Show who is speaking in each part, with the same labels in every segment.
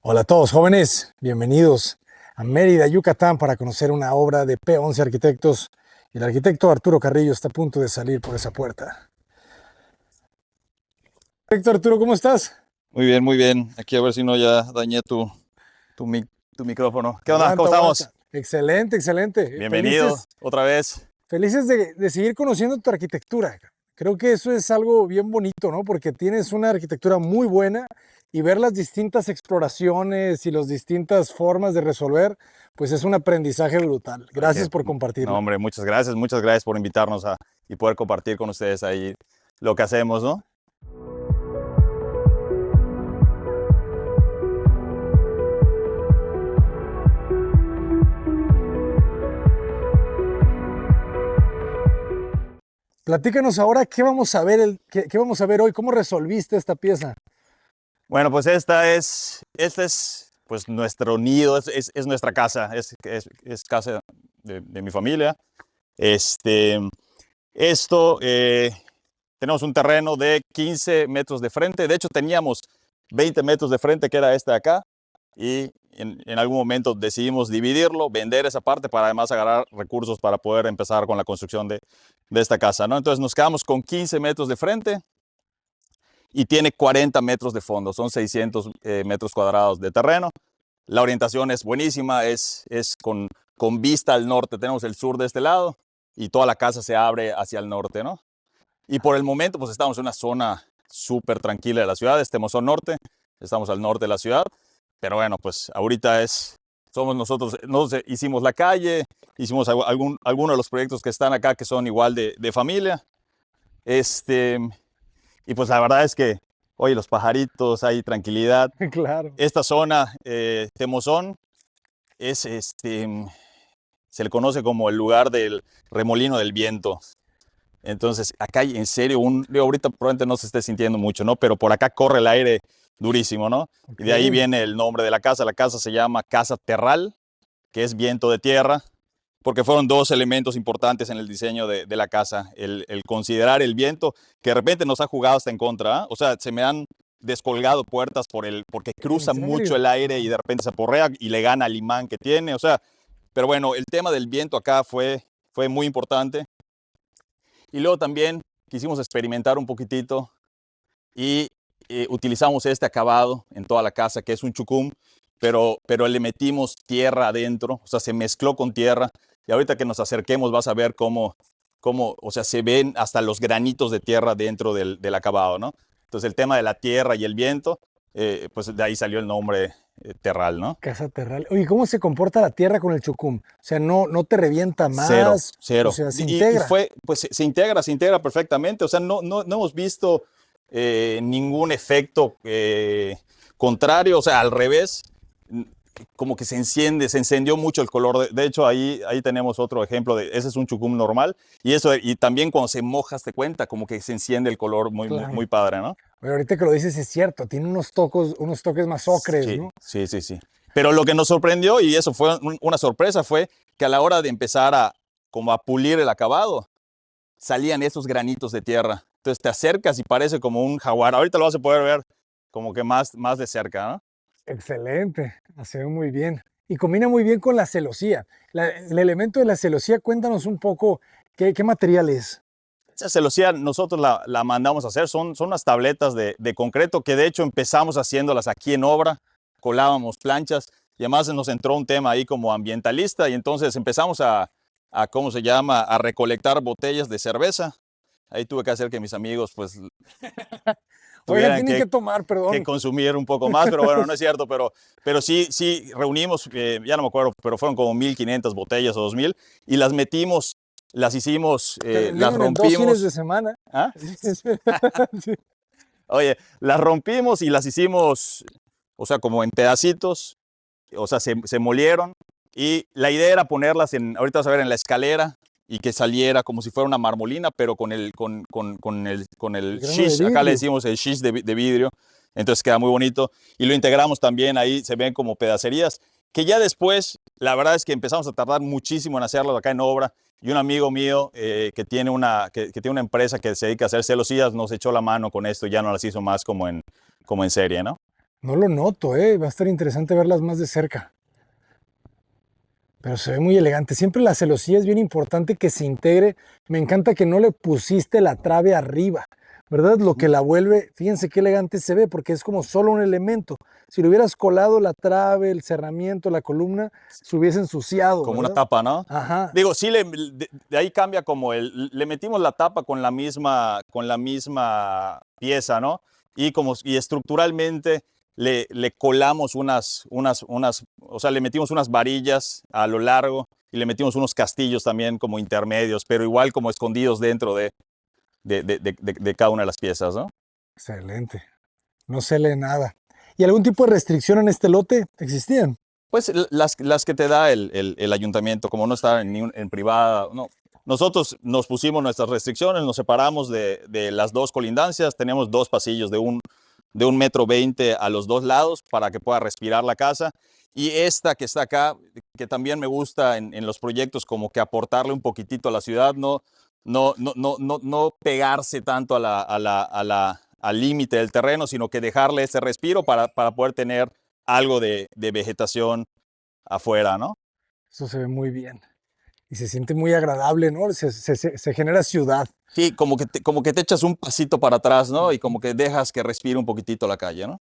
Speaker 1: Hola a todos jóvenes, bienvenidos a Mérida, Yucatán para conocer una obra de P11 Arquitectos. El arquitecto Arturo Carrillo está a punto de salir por esa puerta. Arquitecto Arturo, ¿cómo estás?
Speaker 2: Muy bien, muy bien. Aquí a ver si no ya dañé tu, mic- tu micrófono. ¿Qué onda? ¿Cómo
Speaker 1: Aguanta,
Speaker 2: estamos?
Speaker 1: aguanta. Excelente, excelente.
Speaker 2: Bienvenido
Speaker 1: Felices,
Speaker 2: otra vez.
Speaker 1: felices de seguir conociendo tu arquitectura. Creo que eso es algo bien bonito, ¿no? Porque tienes una arquitectura muy buena y ver las distintas exploraciones y las distintas formas de resolver, pues es un aprendizaje brutal.
Speaker 2: Oye,
Speaker 1: Gracias por
Speaker 2: no,
Speaker 1: compartirlo.
Speaker 2: hombre, muchas gracias por invitarnos y poder compartir con ustedes ahí lo que hacemos, ¿no?
Speaker 1: Platícanos ahora qué vamos a ver, qué vamos a ver hoy, cómo resolviste esta pieza.
Speaker 2: Bueno, pues este es pues nuestro nido, es nuestra casa, es casa de mi familia. Este, esto, tenemos un terreno de 15 metros de frente. De hecho, teníamos 20 metros de frente, que era este de acá. Y en algún momento decidimos dividirlo, vender esa parte para además agarrar recursos para poder empezar con la construcción de esta casa, ¿no? Entonces nos quedamos con 15 metros de frente y tiene 40 metros de fondo. Son 600 metros cuadrados de terreno. La orientación es buenísima, es con vista al norte. Tenemos el sur de este lado y toda la casa se abre hacia el norte, ¿no? Y por el momento, pues estamos en una zona súper tranquila de la ciudad. Estemos al norte, estamos al norte de la ciudad. Pero bueno, pues ahorita somos nosotros hicimos la calle, hicimos algunos de los proyectos que están acá que son igual de familia. Y pues la verdad es que, oye, los pajaritos, hay tranquilidad.
Speaker 1: Claro.
Speaker 2: Esta zona, Temozón, es se le conoce como el lugar del remolino del viento. Entonces, acá hay en serio ahorita probablemente no se esté sintiendo mucho, ¿no? Pero por acá corre el aire durísimo, ¿no? Y de ahí
Speaker 1: Ok.
Speaker 2: viene el nombre de la casa. La casa se llama Casa Terral, que es viento de tierra, porque fueron dos elementos importantes en el diseño de la casa. El considerar el viento, que de repente nos ha jugado hasta en contra, ¿eh? O sea, se me han descolgado puertas porque
Speaker 1: ¿En
Speaker 2: cruza mucho
Speaker 1: serio?
Speaker 2: el aire y
Speaker 1: Wow.
Speaker 2: de repente se aporrea y le gana el imán que tiene. O sea, pero bueno, el tema del viento acá fue muy importante. Y luego también quisimos experimentar un poquitito y utilizamos este acabado en toda la casa, que es un chucum, pero le metimos tierra adentro, o sea, se mezcló con tierra. Y ahorita que nos acerquemos vas a ver o sea, se ven hasta los granitos de tierra dentro del acabado, ¿no? Entonces el tema de la tierra y el viento, pues de ahí salió el nombre terral, ¿no?
Speaker 1: Casa Terral. Oye, ¿cómo se comporta la tierra con el chucum? O sea, no te revienta
Speaker 2: Cero,
Speaker 1: más, o
Speaker 2: cero.
Speaker 1: sea, se
Speaker 2: Y
Speaker 1: integra.
Speaker 2: fue, pues se integra perfectamente. O sea, no hemos visto ningún efecto contrario, o sea, al revés, como que se encendió mucho el color. De hecho, ahí tenemos otro ejemplo ese es un chucum normal. Y también cuando se moja, te cuenta, como que se enciende el color muy, muy, muy
Speaker 1: Claro.
Speaker 2: padre, ¿no?
Speaker 1: Oye, ahorita que lo dices es cierto, tiene unos toques más ocres,
Speaker 2: Sí,
Speaker 1: ¿no?
Speaker 2: sí, sí, sí. Pero lo que nos sorprendió, y eso fue una sorpresa, fue que a la hora de empezar como a pulir el acabado, salían esos granitos de tierra. Entonces te acercas y parece como un jaguar. Ahorita lo vas a poder ver como que más de cerca, ¿no?
Speaker 1: Excelente, se ve muy bien. Y combina muy bien con la celosía. El elemento de la celosía, cuéntanos un poco qué material es.
Speaker 2: Esa celosía nosotros la mandamos a hacer, son unas tabletas de concreto que de hecho empezamos haciéndolas aquí en obra, colábamos planchas y además nos entró un tema ahí como ambientalista y entonces empezamos ¿cómo se llama?, a recolectar botellas de cerveza. Ahí tuve que hacer que mis amigos pues
Speaker 1: Oigan,
Speaker 2: tuvieran
Speaker 1: tienen que tomar,
Speaker 2: que
Speaker 1: perdón.
Speaker 2: consumir un poco más, pero bueno, no es cierto, pero sí reunimos, ya no me acuerdo, pero fueron como 1,500 botellas o 2,000 y las metimos, las hicimos,
Speaker 1: Se
Speaker 2: las
Speaker 1: vendieron en 2 fines de
Speaker 2: rompimos.
Speaker 1: semana.
Speaker 2: ¿Ah?
Speaker 1: Sí.
Speaker 2: Oye, las rompimos y las hicimos, o sea, como en pedacitos, o sea, se molieron y la idea era ponerlas ahorita vas a ver, en la escalera y que saliera como si fuera una marmolina, pero con el
Speaker 1: El grano de
Speaker 2: shish, acá le
Speaker 1: vidrio.
Speaker 2: decimos el shish de vidrio, entonces queda muy bonito y lo integramos también ahí, se ven como pedacerías, que ya después, la verdad es que empezamos a tardar muchísimo en hacerlo acá en obra y un amigo mío que tiene una empresa que se dedica a hacer celosías nos echó la mano con esto y ya no las hizo más como en serie, ¿no?
Speaker 1: No lo noto, ¿eh? Va a estar interesante verlas más de cerca. Pero se ve muy elegante. Siempre la celosía es bien importante que se integre. Me encanta que no le pusiste la trave arriba, ¿verdad? Lo que la vuelve, fíjense qué elegante se ve, porque es como solo un elemento. Si le hubieras colado la trave, el cerramiento, la columna, se hubiese ensuciado,
Speaker 2: Como una
Speaker 1: ¿verdad?
Speaker 2: tapa, ¿no?
Speaker 1: Ajá.
Speaker 2: Digo, sí, de ahí cambia como le metimos la tapa con la misma pieza, ¿no? Y estructuralmente le colamos o sea, le metimos unas varillas a lo largo y le metimos unos castillos también como intermedios, pero igual como escondidos dentro de cada una de las piezas, ¿no?
Speaker 1: Excelente. No se lee nada. ¿Y algún tipo de restricción en este lote existían?
Speaker 2: Pues las que te da el ayuntamiento, como no está en privada, no. Nosotros nos pusimos nuestras restricciones, nos separamos de las dos colindancias, tenemos dos pasillos de 1,20 m a los dos lados para que pueda respirar la casa. Y esta que está acá, que también me gusta en los proyectos, como que aportarle un poquitito a la ciudad, no pegarse tanto al límite del terreno, sino que dejarle ese respiro para poder tener algo de vegetación afuera, ¿no?
Speaker 1: Eso se ve muy bien. Y se siente muy agradable, ¿no? Se genera ciudad.
Speaker 2: Sí, como que te echas un pasito para atrás, ¿no? Y
Speaker 1: Ujú.
Speaker 2: como que dejas que respire un poquitito la calle, ¿no?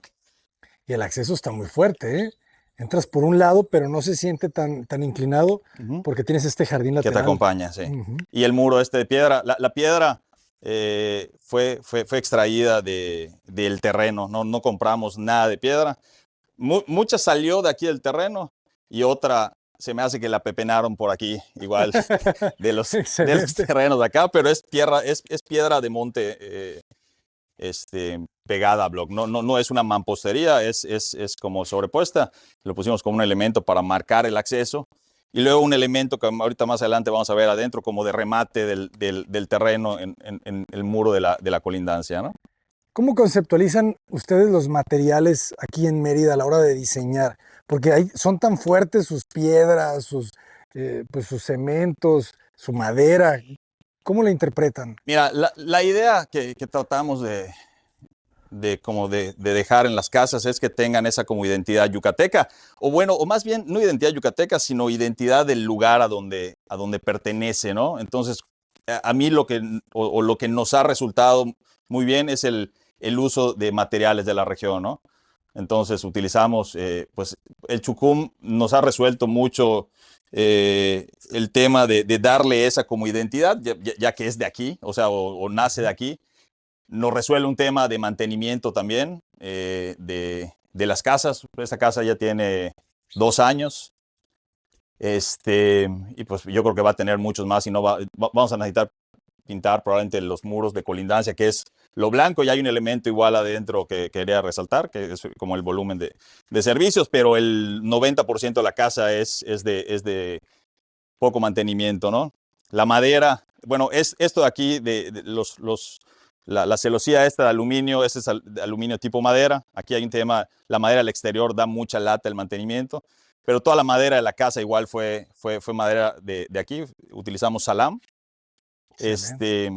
Speaker 1: Y el acceso está muy fuerte, ¿eh? Entras por un lado, pero no se siente tan inclinado
Speaker 2: Ujú.
Speaker 1: porque tienes este jardín
Speaker 2: Que te
Speaker 1: lateral.
Speaker 2: acompaña, sí.
Speaker 1: Ujú.
Speaker 2: Y el muro este de piedra, la piedra fue extraída del terreno, no compramos nada de piedra. Mucha salió de aquí del terreno y otra se me hace que la pepenaron por aquí, igual de los
Speaker 1: Excelente.
Speaker 2: terrenos de acá, pero es piedra de monte pegada a block. No es una mampostería, es como sobrepuesta. Lo pusimos como un elemento para marcar el acceso. Y luego un elemento que ahorita más adelante vamos a ver adentro, como de remate del terreno en el muro de la colindancia, ¿no?
Speaker 1: ¿Cómo conceptualizan ustedes los materiales aquí en Mérida a la hora de diseñar? Porque son tan fuertes sus piedras, pues sus cementos, su madera. ¿Cómo la interpretan?
Speaker 2: Mira, la idea que tratamos de dejar en las casas es que tengan esa como identidad yucateca, o bueno, o más bien no identidad yucateca, sino identidad del lugar a donde pertenece, ¿no? Entonces, a mí lo que nos ha resultado muy bien es el uso de materiales de la región, ¿no? Entonces utilizamos, pues el chucum nos ha resuelto mucho el tema de darle esa como identidad, ya que es de aquí, o sea, o nace de aquí. Nos resuelve un tema de mantenimiento también de las casas. Esta casa ya tiene 2 años. Y pues yo creo que va a tener muchos más y vamos a necesitar pintar probablemente los muros de colindancia, que es lo blanco, y hay un elemento igual adentro que quería resaltar, que es como el volumen de servicios, pero el 90% de la casa es de poco mantenimiento, ¿no? La madera, bueno, esto de aquí, la celosía esta de aluminio, este es de aluminio tipo madera. Aquí hay un tema, la madera al exterior da mucha lata el mantenimiento, pero toda la madera de la casa igual fue madera de aquí. Utilizamos salam.
Speaker 1: Excelente.
Speaker 2: Este,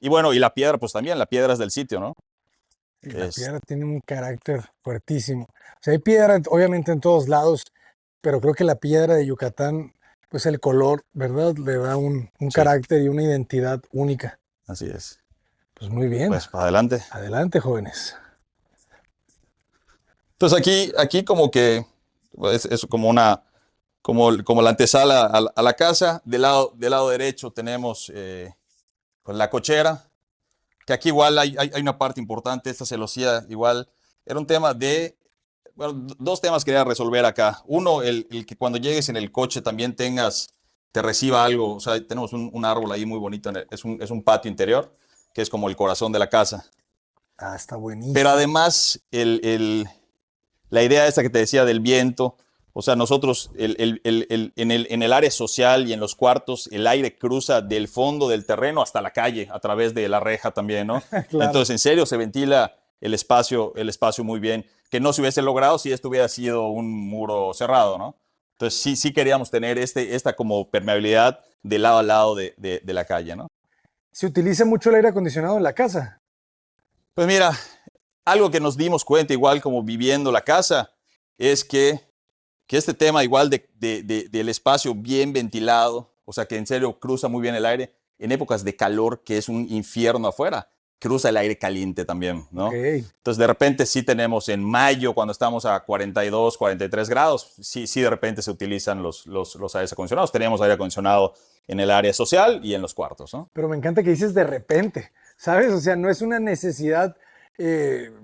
Speaker 2: y bueno, y la piedra, pues también, la piedra es del sitio, ¿no?
Speaker 1: Y la
Speaker 2: Es,
Speaker 1: piedra tiene un carácter fuertísimo. O sea, hay piedra obviamente en todos lados, pero creo que la piedra de Yucatán, pues el color, ¿verdad? Le da un
Speaker 2: sí,
Speaker 1: carácter y una identidad única.
Speaker 2: así es.
Speaker 1: Pues muy bien.
Speaker 2: Pues para adelante.
Speaker 1: Adelante, jóvenes.
Speaker 2: Entonces aquí como que es como como la antesala a la casa. Del lado derecho tenemos pues la cochera, que aquí igual hay una parte importante. Esta celosía igual era un tema bueno, dos temas quería resolver acá. Uno, el que cuando llegues en el coche también te reciba algo. O sea, tenemos un árbol ahí muy bonito, es un patio interior, que es como el corazón de la casa.
Speaker 1: Ah, está
Speaker 2: Pero
Speaker 1: buenísimo.
Speaker 2: además, la idea esta que te decía del viento, o sea, nosotros en el área social y en los cuartos, el aire cruza del fondo del terreno hasta la calle, a través de la reja también, ¿no?
Speaker 1: Claro.
Speaker 2: Entonces, en serio, se ventila el espacio muy bien, que no se hubiese logrado si esto hubiera sido un muro cerrado, ¿no? Entonces, sí queríamos tener esta como permeabilidad de lado a lado de la calle, ¿no?
Speaker 1: Se utiliza mucho el aire acondicionado en la casa.
Speaker 2: Pues mira, algo que nos dimos cuenta, igual como viviendo la casa, es que este tema igual del espacio bien ventilado, o sea, que en serio cruza muy bien el aire, en épocas de calor, que es un infierno afuera, cruza el aire caliente también, ¿no?
Speaker 1: Ok.
Speaker 2: Entonces, de repente sí tenemos en mayo, cuando estamos a 42, 43 grados, sí de repente se utilizan los aires acondicionados. Teníamos aire acondicionado en el área social y en los cuartos, ¿no?
Speaker 1: Pero me encanta que dices de repente, ¿sabes? O sea, no es una necesidad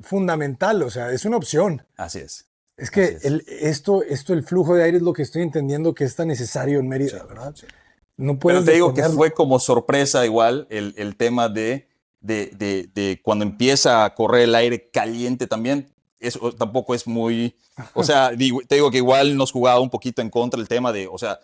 Speaker 1: fundamental, o sea, es una opción.
Speaker 2: Así es.
Speaker 1: Es que
Speaker 2: Así es.
Speaker 1: el flujo de aire es lo que estoy entendiendo que es tan necesario en Mérida, ¿verdad?
Speaker 2: Sí.
Speaker 1: No
Speaker 2: Pero
Speaker 1: puedes
Speaker 2: te digo que
Speaker 1: detenerlo.
Speaker 2: fue como sorpresa igual el tema de cuando empieza a correr el aire caliente también. Eso tampoco es muy... O sea, te digo que igual nos jugaba un poquito en contra el tema de, o sea,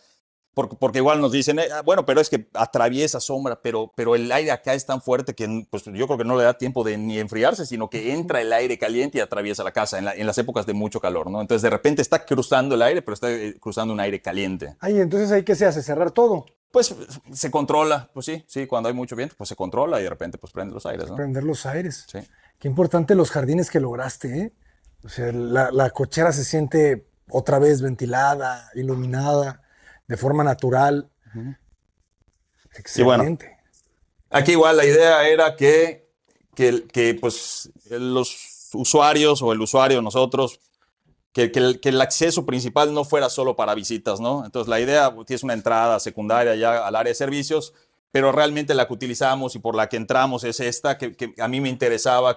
Speaker 2: porque igual nos dicen, bueno, pero es que atraviesa sombra, pero el aire acá es tan fuerte que pues, yo creo que no le da tiempo de ni enfriarse, sino que entra el aire caliente y atraviesa la casa en las épocas de mucho calor, ¿no? Entonces de repente está cruzando el aire, pero está cruzando un aire caliente.
Speaker 1: Ay, entonces ahí qué se hace, cerrar todo,
Speaker 2: Pues se controla, pues sí, cuando hay mucho viento, pues se controla y de repente pues prende los aires, ¿no?
Speaker 1: prender los aires.
Speaker 2: Sí.
Speaker 1: Qué importante los jardines que lograste, ¿eh? O sea, la cochera se siente otra vez ventilada, iluminada, de forma natural.
Speaker 2: Y bueno,
Speaker 1: Excelente.
Speaker 2: aquí igual la idea era que pues los usuarios o el usuario, nosotros, que el acceso principal no fuera solo para visitas, ¿no? Entonces la idea es una entrada secundaria ya al área de servicios, pero realmente la que utilizamos y por la que entramos es esta, que a mí me interesaba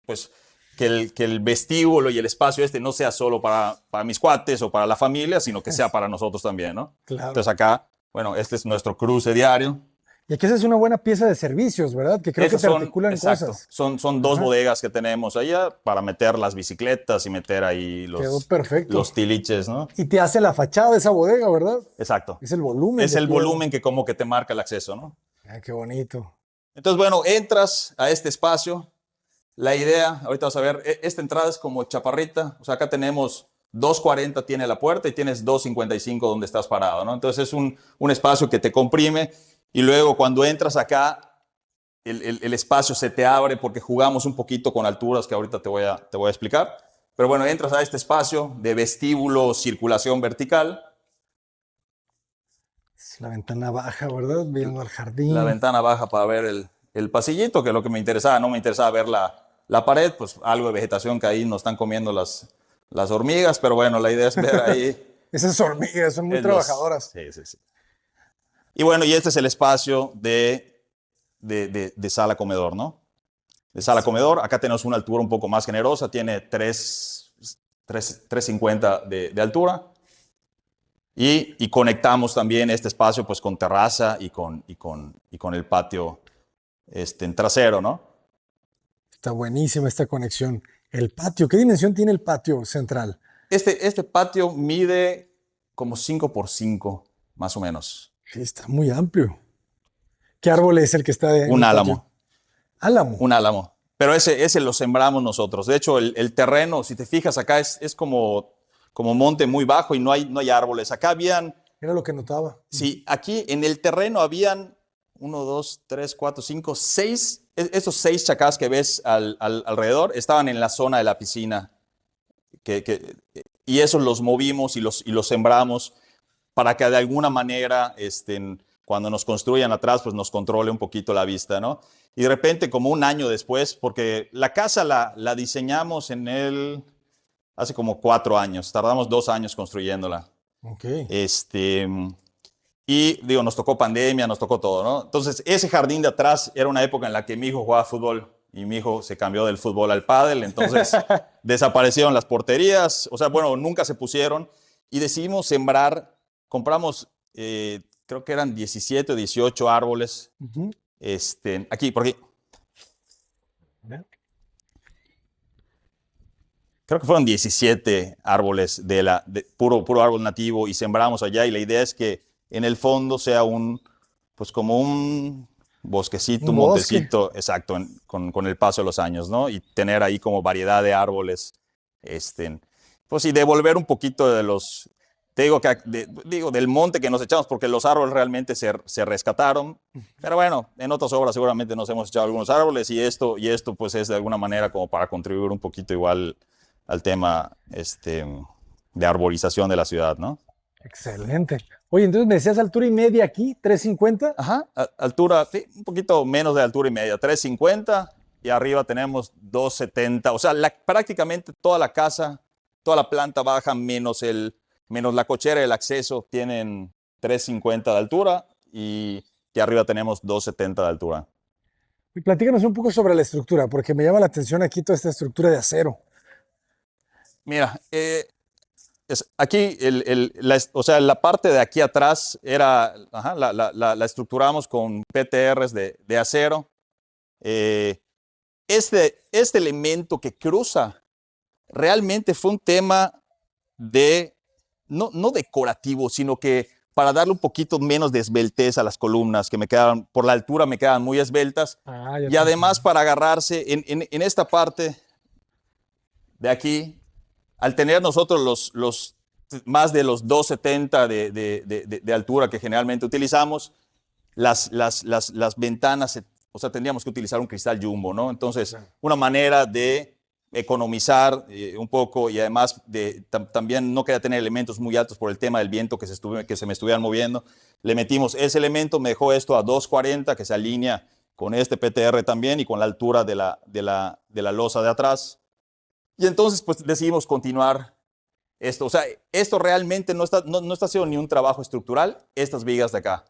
Speaker 2: pues, que el vestíbulo y el espacio no sea solo para mis cuates o para la familia, sino que sea para nosotros también, ¿no?
Speaker 1: Claro.
Speaker 2: Entonces acá, bueno, este es nuestro cruce diario.
Speaker 1: Y aquí esa es una buena pieza de servicios, ¿verdad? Que creo que te articulan
Speaker 2: exacto,
Speaker 1: cosas.
Speaker 2: son dos
Speaker 1: Ajá.
Speaker 2: bodegas que tenemos allá para meter las bicicletas y meter ahí
Speaker 1: Quedó perfecto.
Speaker 2: los tiliches, ¿no?
Speaker 1: Y te hace la fachada de esa bodega, ¿verdad?
Speaker 2: Exacto.
Speaker 1: Es el volumen.
Speaker 2: Es el volumen que como que te marca el acceso, ¿no?
Speaker 1: Ay, qué bonito.
Speaker 2: Entonces, bueno, entras a este espacio. La idea, ahorita vas a ver, esta entrada es como chaparrita. O sea, acá tenemos 2.40 tiene la puerta y tienes 2.55 donde estás parado, ¿no? Entonces es un espacio que te comprime y luego cuando entras acá, el espacio se te abre porque jugamos un poquito con alturas que ahorita te voy a explicar. Pero bueno, entras a este espacio de vestíbulo, circulación vertical.
Speaker 1: Es la ventana baja, ¿verdad? Viendo al jardín.
Speaker 2: La ventana baja para ver el pasillito, que es lo que me interesaba. No me interesaba ver la pared, pues algo de vegetación que ahí nos están comiendo las hormigas, pero bueno, la idea es ver ahí.
Speaker 1: Esas hormigas son muy trabajadoras.
Speaker 2: Sí. Y bueno, y este es el espacio de sala comedor, ¿no? De sala comedor. Acá tenemos una altura un poco más generosa, tiene 3.50 de altura. Y conectamos también este espacio pues con terraza y con el patio en trasero, ¿no?
Speaker 1: Está buenísima esta conexión. El patio, ¿qué dimensión tiene el patio central?
Speaker 2: Este patio mide como 5 por 5, más o menos.
Speaker 1: Sí, está muy amplio. ¿Qué árbol es el que está en
Speaker 2: Un
Speaker 1: el
Speaker 2: álamo.
Speaker 1: patio? Álamo.
Speaker 2: Un álamo. Pero ese lo sembramos nosotros. De hecho, el terreno, si te fijas acá, es como monte muy bajo y no hay árboles. Acá habían...
Speaker 1: Era lo que notaba.
Speaker 2: Sí, aquí en el terreno habían 1, 2, 3, 4, 5, 6. Esos 6 chacás que ves alrededor estaban en la zona de la piscina. Y esos los movimos y los sembramos para que de alguna manera, cuando nos construyan atrás, pues nos controle un poquito la vista, ¿no? Y de repente, como un año después, porque la casa la diseñamos hace como 4 años, tardamos 2 años construyéndola.
Speaker 1: Ok.
Speaker 2: Y digo, nos tocó pandemia, nos tocó todo, ¿no? Entonces, ese jardín de atrás era una época en la que mi hijo jugaba fútbol y mi hijo se cambió del fútbol al pádel, entonces desaparecieron las porterías, o sea, bueno, nunca se pusieron y decidimos sembrar, compramos, creo que eran 17 o 18 árboles, aquí, por aquí. Creo que fueron 17 árboles de puro árbol nativo y sembramos allá y la idea es que en el fondo sea pues como un bosquecito, un montecito, exacto, con el paso de los años, ¿no? Y tener ahí como variedad de árboles, pues y devolver un poquito de Te digo que digo del monte que nos echamos porque los árboles realmente se rescataron. Pero bueno, en otras obras seguramente nos hemos echado algunos árboles y esto pues es de alguna manera como para contribuir un poquito igual al tema de arborización de la ciudad, ¿no?
Speaker 1: Excelente. Oye, entonces me decías altura y media aquí, 350.
Speaker 2: Ajá, altura, sí, un poquito menos de altura y media, 350 y arriba tenemos 270. O sea, prácticamente toda la casa, toda la planta baja menos la cochera y el acceso tienen 350 de altura y arriba tenemos 270 de altura.
Speaker 1: Y platícanos un poco sobre la estructura, porque me llama la atención aquí toda esta estructura de acero.
Speaker 2: Mira, aquí, o sea, la parte de aquí atrás era, ajá, la estructuramos con PTRs de acero. Este elemento que cruza realmente fue un tema no decorativo, sino que para darle un poquito menos de esbeltez a las columnas, que me quedaban, por la altura me quedaban muy esbeltas. Y además para agarrarse en esta parte de aquí, al tener nosotros los más de los 270 de altura que generalmente utilizamos, las ventanas, o sea, tendríamos que utilizar un cristal jumbo, ¿no? Entonces, una manera de economizar un poco y además también no quería tener elementos muy altos por el tema del viento que se me estuvieran moviendo. Le metimos ese elemento, me dejó esto a 240, que se alinea con este PTR también y con la altura de la losa de atrás. Y entonces, pues decidimos continuar esto. O sea, esto realmente no está haciendo ni un trabajo estructural, estas vigas de acá.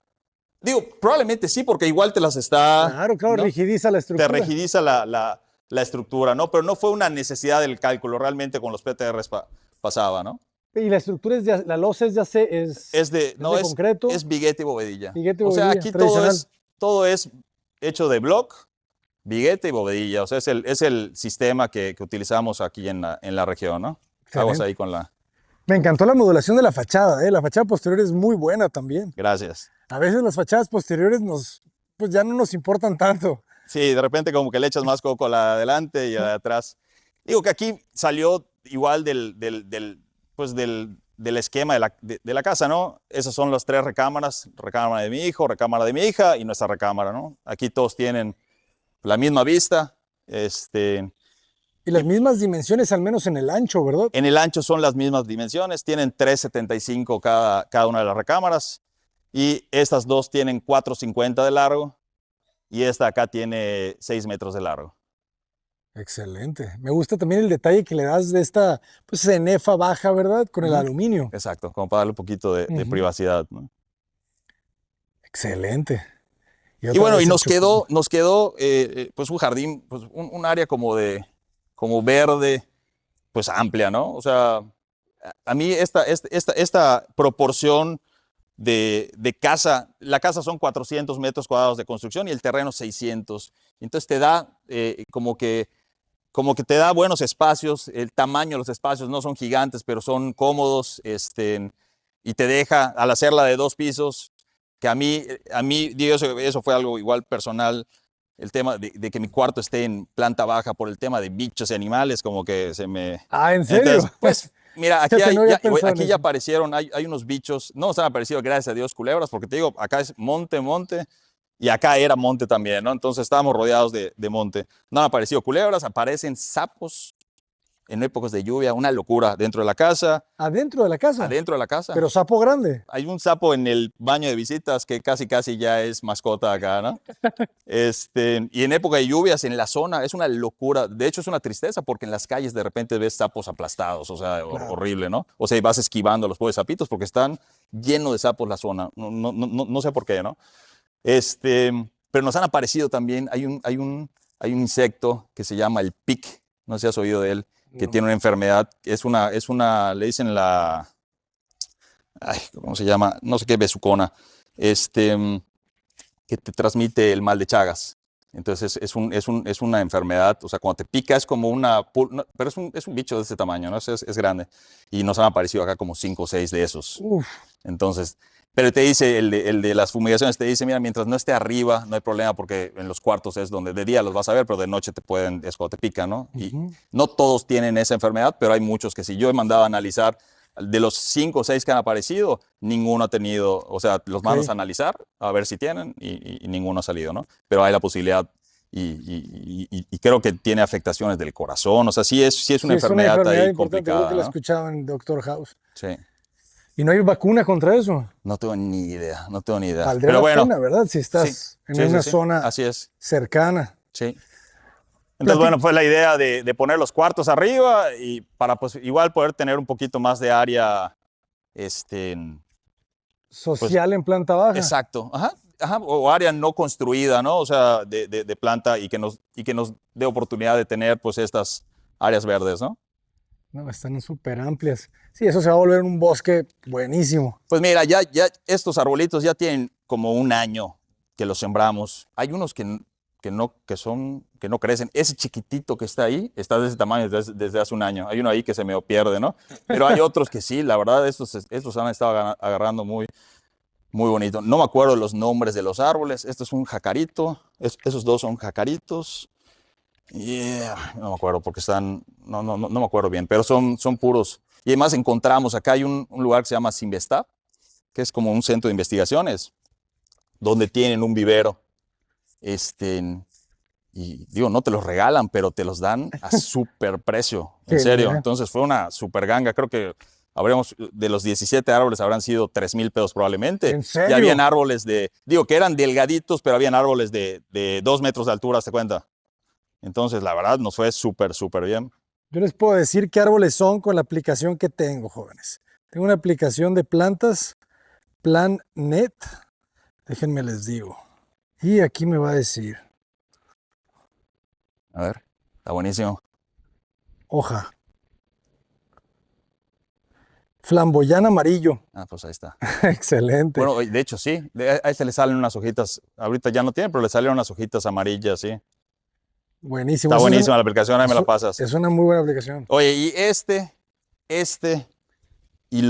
Speaker 2: Digo, probablemente sí, porque igual te las está...
Speaker 1: Claro,
Speaker 2: ¿no?
Speaker 1: rigidiza la estructura.
Speaker 2: Te rigidiza la estructura, ¿no? Pero no fue una necesidad del cálculo, realmente con los PTRs pasaba, ¿no?
Speaker 1: Y la estructura la losa es de concreto.
Speaker 2: Es viguete y bovedilla.
Speaker 1: Viguete y
Speaker 2: o sea,
Speaker 1: bovedilla,
Speaker 2: aquí todo es hecho de block, viguete y bovedilla. O sea, es el sistema que utilizamos aquí en la región, ¿no? Aguas ahí con la...
Speaker 1: Me encantó la modulación de la fachada, ¿eh? La fachada posterior es muy buena también.
Speaker 2: Gracias.
Speaker 1: A veces las fachadas posteriores pues ya no nos importan tanto.
Speaker 2: Sí, de repente como que le echas más coco a la de adelante y a la de atrás. Digo que aquí salió igual del esquema de la casa, ¿no? Esas son las 3 recámaras, recámara de mi hijo, recámara de mi hija y nuestra recámara, ¿no? Aquí todos tienen la misma vista.
Speaker 1: Y las mismas dimensiones, al menos en el ancho, ¿verdad?
Speaker 2: En el ancho son las mismas dimensiones, tienen 375 cada una de las recámaras y estas dos tienen 450 de largo y esta acá tiene 6 metros de largo.
Speaker 1: Excelente. Me gusta también el detalle que le das de esta cenefa baja, ¿verdad? Con el aluminio.
Speaker 2: Exacto, como para darle un poquito de privacidad, ¿no?
Speaker 1: Excelente.
Speaker 2: Y bueno, y nos quedó pues un jardín, pues un área como verde, pues amplia, ¿no? O sea, a mí esta proporción de casa, la casa son 400 metros cuadrados de construcción y el terreno 600. Entonces te da como que te da buenos espacios, el tamaño de los espacios no son gigantes, pero son cómodos, y te deja, al hacerla de 2 pisos, que a mí digo, eso fue algo igual personal, el tema de que mi cuarto esté en planta baja por el tema de bichos y animales, como que se me...
Speaker 1: Ah, ¿en serio?
Speaker 2: Entonces, pues, mira, aquí ya aparecieron, hay unos bichos, no nos han aparecido, gracias a Dios, culebras, porque te digo, acá es monte, y acá era monte también, ¿no? Entonces estábamos rodeados de monte. No han aparecido culebras, aparecen sapos en épocas de lluvia, una locura dentro de la casa.
Speaker 1: ¿Adentro de la casa?
Speaker 2: Adentro de la casa.
Speaker 1: Pero sapo grande.
Speaker 2: Hay un sapo en el baño de visitas que casi ya es mascota acá, ¿no? Y en época de lluvias en la zona es una locura. De hecho es una tristeza porque en las calles de repente ves sapos aplastados, o sea, claro, horrible, ¿no? O sea, y vas esquivando a los pobres sapitos porque están llenos de sapos la zona. No sé por qué, ¿no? Pero nos han aparecido también, hay un insecto que se llama el pic, no sé si has oído de él, que tiene una enfermedad, le dicen ¿cómo se llama? No sé qué, besucona, que te transmite el mal de Chagas. Entonces es una enfermedad, o sea, cuando te pica es como pero es un bicho de ese tamaño, ¿no? Es grande. Y nos han aparecido acá como 5 o 6 de esos.
Speaker 1: Uf.
Speaker 2: Entonces, pero te dice, el de las fumigaciones te dice, mira, mientras no esté arriba, no hay problema porque en los cuartos es donde de día los vas a ver, pero de noche es cuando te pican, ¿no? Y no todos tienen esa enfermedad, pero hay muchos que sí. Yo he mandado a analizar De los 5 o 6 que han aparecido, ninguno ha tenido, o sea, los mandas
Speaker 1: Ok.
Speaker 2: a analizar, a ver si tienen, y ninguno ha salido, ¿no? Pero hay la posibilidad, y creo que tiene afectaciones del corazón, o sea, sí es
Speaker 1: Sí,
Speaker 2: una
Speaker 1: es una
Speaker 2: enfermedad
Speaker 1: enfermedad
Speaker 2: ahí
Speaker 1: importante, creo que
Speaker 2: complicada,
Speaker 1: la he
Speaker 2: ¿no?
Speaker 1: escuchado en Doctor House.
Speaker 2: Sí,
Speaker 1: ¿Y no hay vacuna contra eso?
Speaker 2: no tengo ni idea, no tengo ni idea.
Speaker 1: Valdría
Speaker 2: Pero
Speaker 1: la
Speaker 2: bueno,
Speaker 1: pena, ¿verdad? Si
Speaker 2: sí,
Speaker 1: estás en
Speaker 2: sí, sí,
Speaker 1: una
Speaker 2: sí,
Speaker 1: zona
Speaker 2: así es,
Speaker 1: cercana.
Speaker 2: sí. Entonces,
Speaker 1: Plati-
Speaker 2: bueno, fue la idea de poner los cuartos arriba y para pues igual poder tener un poquito más de área, este, pues
Speaker 1: Social en planta baja.
Speaker 2: exacto, ajá, ajá, o área no construida, ¿no? O sea, de planta y que nos dé oportunidad de tener pues estas áreas verdes, ¿no?
Speaker 1: No, están súper amplias. Sí, eso se va a volver un bosque buenísimo.
Speaker 2: Pues mira, ya estos arbolitos ya tienen como un año que los sembramos. Hay unos que no crecen. Ese chiquitito que está ahí está de ese tamaño desde hace un año. Hay uno ahí que se me pierde, ¿no? Pero hay otros que sí, la verdad, estos han estado agarrando muy bonito. No me acuerdo los nombres de los árboles. Esto es un jacarito. Esos dos son jacaritos. Yeah, no me acuerdo porque están, no me acuerdo bien, pero son puros. Y además encontramos, acá hay un lugar que se llama Simvestab, que es como un centro de investigaciones, donde tienen un vivero. Y digo, no te los regalan, pero te los dan a súper precio, en
Speaker 1: Qué
Speaker 2: serio.
Speaker 1: bien.
Speaker 2: Entonces fue una súper ganga. Creo que de los 17 árboles habrán sido 3,000 pesos probablemente.
Speaker 1: ¿En
Speaker 2: Y habían
Speaker 1: serio?
Speaker 2: árboles digo, que eran delgaditos, pero habían árboles de 2 metros de altura, ¿te cuenta? Entonces, la verdad, nos fue súper bien.
Speaker 1: Yo les puedo decir qué árboles son con la aplicación que tengo, jóvenes. Tengo una aplicación de plantas, PlanNet. Déjenme les digo. Y aquí me va a decir,
Speaker 2: A ver, está buenísimo.
Speaker 1: hoja, flamboyán amarillo.
Speaker 2: Ah, pues ahí está.
Speaker 1: Excelente.
Speaker 2: Bueno, de hecho, sí. A este le salen unas hojitas. Ahorita ya no tiene, pero le salieron unas hojitas amarillas, sí.
Speaker 1: Buenísimo.
Speaker 2: Está buenísima la aplicación, ahí me la pasas.
Speaker 1: Es una muy buena aplicación.
Speaker 2: Oye, y este y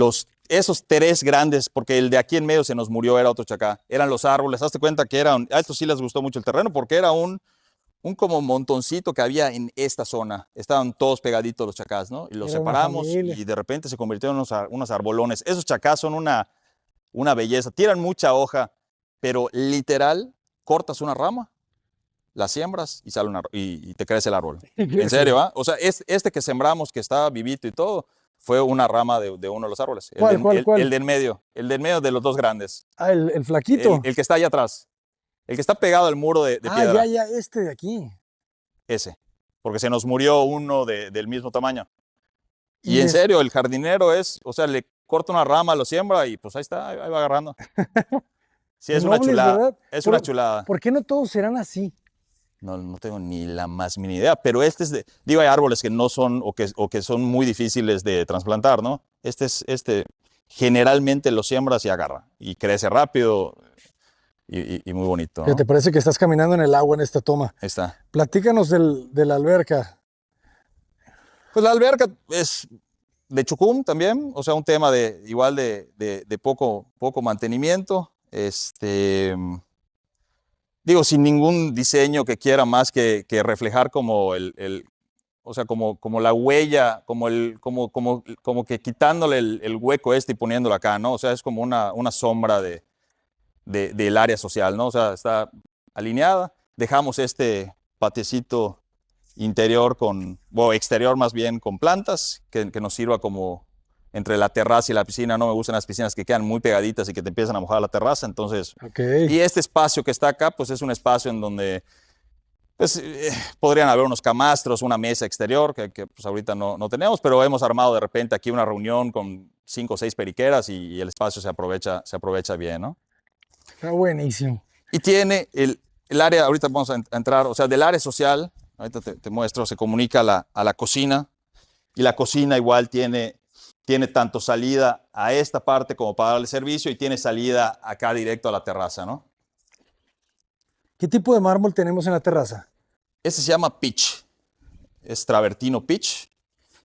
Speaker 2: esos 3 grandes, porque el de aquí en medio se nos murió, era otro chacá. Eran los árboles. Hazte cuenta que a estos sí les gustó mucho el terreno porque era un como montoncito que había en esta zona. Estaban todos pegaditos los chacás, ¿no? Y los
Speaker 1: Era una
Speaker 2: separamos
Speaker 1: familia.
Speaker 2: y de repente se convirtieron en unos arbolones. Esos chacás son una belleza. Tiran mucha hoja, pero literal, cortas una rama, la siembras y sale y te crece el árbol. En serio, ¿ah? O sea, este que sembramos, que estaba vivito y todo, fue una rama de uno de los árboles.
Speaker 1: ¿Cuál?
Speaker 2: El de en medio. El de en medio de los 2 grandes.
Speaker 1: Ah, el flaquito.
Speaker 2: El que está allá atrás. El que está pegado al muro de
Speaker 1: Ah,
Speaker 2: piedra.
Speaker 1: ya, este de aquí.
Speaker 2: Ese. Porque se nos murió uno del mismo tamaño. Y
Speaker 1: Y
Speaker 2: en
Speaker 1: es,
Speaker 2: serio, el jardinero o sea, le corta una rama, lo siembra y pues ahí está, ahí va agarrando. Sí,
Speaker 1: qué
Speaker 2: es una
Speaker 1: nobles,
Speaker 2: chulada.
Speaker 1: ¿verdad?
Speaker 2: Es una chulada.
Speaker 1: ¿Por qué no todos serán así?
Speaker 2: No tengo ni la más mínima idea, pero digo, hay árboles que no son o que son muy difíciles de trasplantar, ¿no? Generalmente lo siembras y agarra y crece rápido y muy bonito,
Speaker 1: ¿Qué te
Speaker 2: ¿no?
Speaker 1: parece que estás caminando en el agua en esta toma?
Speaker 2: Ahí está.
Speaker 1: Platícanos de la alberca.
Speaker 2: Pues la alberca es de Chucum también, o sea, un tema igual de poco mantenimiento. Digo, sin ningún diseño que quiera más que reflejar como o sea, como la huella, como que quitándole el hueco y poniéndolo acá, ¿no? O sea, es como una sombra del área social, ¿no? O sea, está alineada. Dejamos este patecito interior o exterior más bien con plantas, que nos sirva como entre la terraza y la piscina. No me gustan las piscinas que quedan muy pegaditas y que te empiezan a mojar la terraza, entonces...
Speaker 1: Ok.
Speaker 2: Y este espacio que está acá, pues es un espacio en donde pues, podrían haber unos camastros, una mesa exterior, que pues ahorita no tenemos, pero hemos armado de repente aquí una reunión con 5 o 6 periqueras y el espacio se aprovecha bien, ¿no?
Speaker 1: Está buenísimo.
Speaker 2: Y tiene el área, ahorita vamos a entrar, o sea, del área social, ahorita te muestro, se comunica a la cocina, y la cocina igual tiene tanto salida a esta parte como para darle servicio y tiene salida acá directo a la terraza, ¿no?
Speaker 1: ¿Qué tipo de mármol tenemos en la terraza?
Speaker 2: Este se llama pitch, es travertino pitch,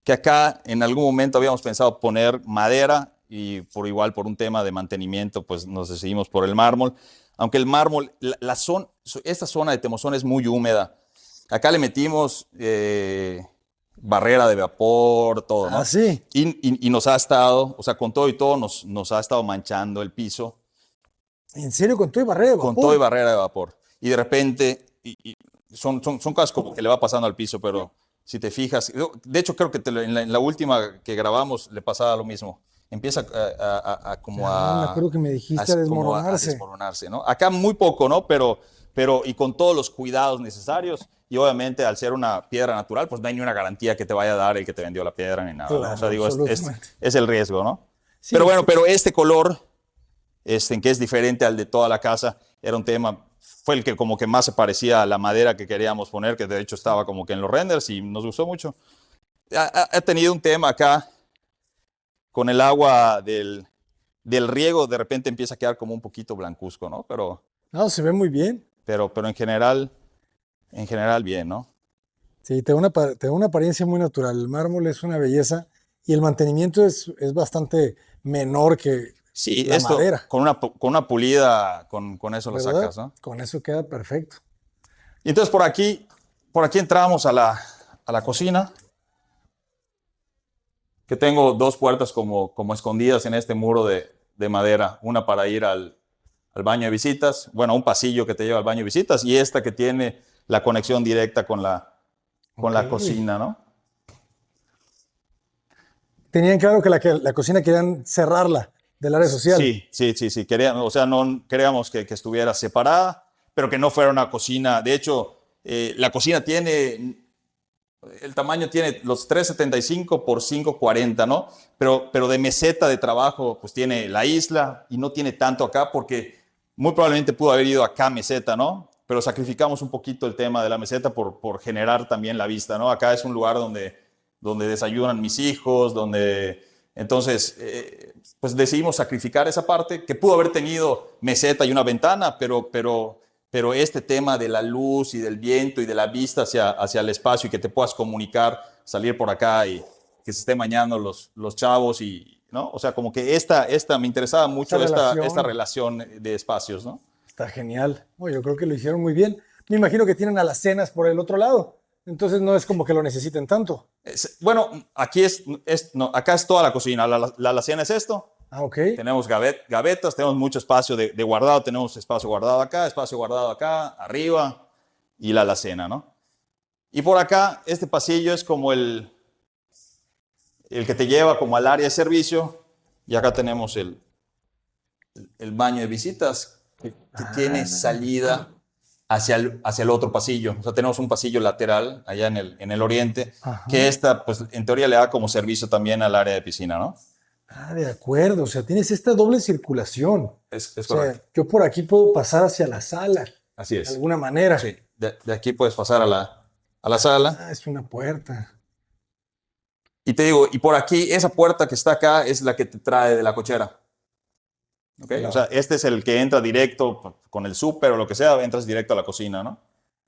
Speaker 2: que acá en algún momento habíamos pensado poner madera y por un tema de mantenimiento, pues nos decidimos por el mármol. Aunque el mármol, esta zona de Temozón es muy húmeda. Acá le metimos barrera de vapor, todo, ¿no?
Speaker 1: Ah, sí.
Speaker 2: Y nos ha estado, o sea, con todo y todo, nos ha estado manchando el piso
Speaker 1: ¿En serio con todo y barrera de
Speaker 2: con todo y
Speaker 1: vapor?
Speaker 2: barrera de vapor. Y de repente, son cosas como que le va pasando al piso, pero si te fijas, de hecho creo que en la última que grabamos le pasaba lo mismo. Empieza
Speaker 1: Ah, me acuerdo que me dijiste a
Speaker 2: como a
Speaker 1: desmoronarse.
Speaker 2: desmoronarse, ¿no? Acá muy poco, ¿no? Pero y con todos los cuidados necesarios. Y obviamente al ser una piedra natural, pues no hay ni una garantía que te vaya a dar el que te vendió la piedra ni nada, ¿no? O sea,
Speaker 1: Claro,
Speaker 2: digo,
Speaker 1: absolutamente.
Speaker 2: es el riesgo, ¿no?
Speaker 1: Sí,
Speaker 2: Pero bueno,
Speaker 1: sí.
Speaker 2: pero este color, en que es diferente al de toda la casa, era un tema, fue el que como que más se parecía a la madera que queríamos poner, que de hecho estaba como que en los renders y nos gustó mucho. Ha tenido un tema acá con el agua del riego, de repente empieza a quedar como un poquito blancuzco, ¿no?
Speaker 1: No, se ve muy bien.
Speaker 2: Pero en general bien, ¿no?
Speaker 1: Sí, te da una apariencia muy natural. El mármol es una belleza y el mantenimiento es bastante menor que
Speaker 2: Sí,
Speaker 1: la
Speaker 2: esto
Speaker 1: madera,
Speaker 2: con una pulida, con eso lo
Speaker 1: ¿verdad?
Speaker 2: sacas, ¿no?
Speaker 1: Con eso queda perfecto.
Speaker 2: Y entonces por aquí entramos a la cocina, que tengo dos puertas como escondidas en este muro de madera, una para ir al baño de visitas, bueno, un pasillo que te lleva al baño de visitas y esta que tiene la conexión directa con
Speaker 1: Ok.
Speaker 2: la cocina, ¿no?
Speaker 1: Tenían claro que la cocina querían cerrarla del área social.
Speaker 2: Sí. Queríamos, o sea, no queríamos que estuviera separada, pero que no fuera una cocina. De hecho, la cocina tiene, el tamaño tiene los 3,75 por 5,40, ¿no? Pero de meseta de trabajo, pues tiene la isla y no tiene tanto acá porque muy probablemente pudo haber ido acá meseta, ¿no? Pero sacrificamos un poquito el tema de la meseta por generar también la vista, ¿no? Acá es un lugar donde desayunan mis hijos, entonces, pues decidimos sacrificar esa parte que pudo haber tenido meseta y una ventana, pero este tema de la luz y del viento y de la vista hacia el espacio y que te puedas comunicar, salir por acá y que se estén bañando los chavos y, ¿no? O sea, como que me interesaba
Speaker 1: Esa
Speaker 2: mucho esta
Speaker 1: relación
Speaker 2: relación de espacios, ¿no?
Speaker 1: está genial. No, yo creo que lo hicieron muy bien. Me imagino que tienen alacenas por el otro lado. Entonces no es como que lo necesiten tanto.
Speaker 2: Bueno, aquí no, acá es toda la cocina. La alacena es esto.
Speaker 1: Ah, ok.
Speaker 2: Tenemos gavetas, tenemos mucho espacio de guardado. Tenemos espacio guardado acá, arriba y la alacena, ¿no? Y por acá, este pasillo es como el que te lleva como al área de servicio. Y acá tenemos el baño de visitas que tiene
Speaker 1: Ah,
Speaker 2: salida hacia el otro pasillo. O sea, tenemos un pasillo lateral allá en el oriente, que
Speaker 1: ajá.
Speaker 2: esta, pues en teoría le da como servicio también al área de piscina, ¿no?
Speaker 1: Ah, de acuerdo. O sea, tienes esta doble circulación. O
Speaker 2: Es
Speaker 1: sea,
Speaker 2: correcto.
Speaker 1: yo por aquí puedo pasar hacia la sala,
Speaker 2: Así
Speaker 1: de
Speaker 2: es.
Speaker 1: alguna manera.
Speaker 2: Sí, de aquí puedes pasar a la sala.
Speaker 1: Ah, es una puerta.
Speaker 2: Y te digo, y por aquí, esa puerta que está acá es la que te trae de la cochera. ¿Ok? O sea,
Speaker 1: Claro.
Speaker 2: este es el que entra directo con el súper o lo que sea, entras directo a la cocina, ¿no?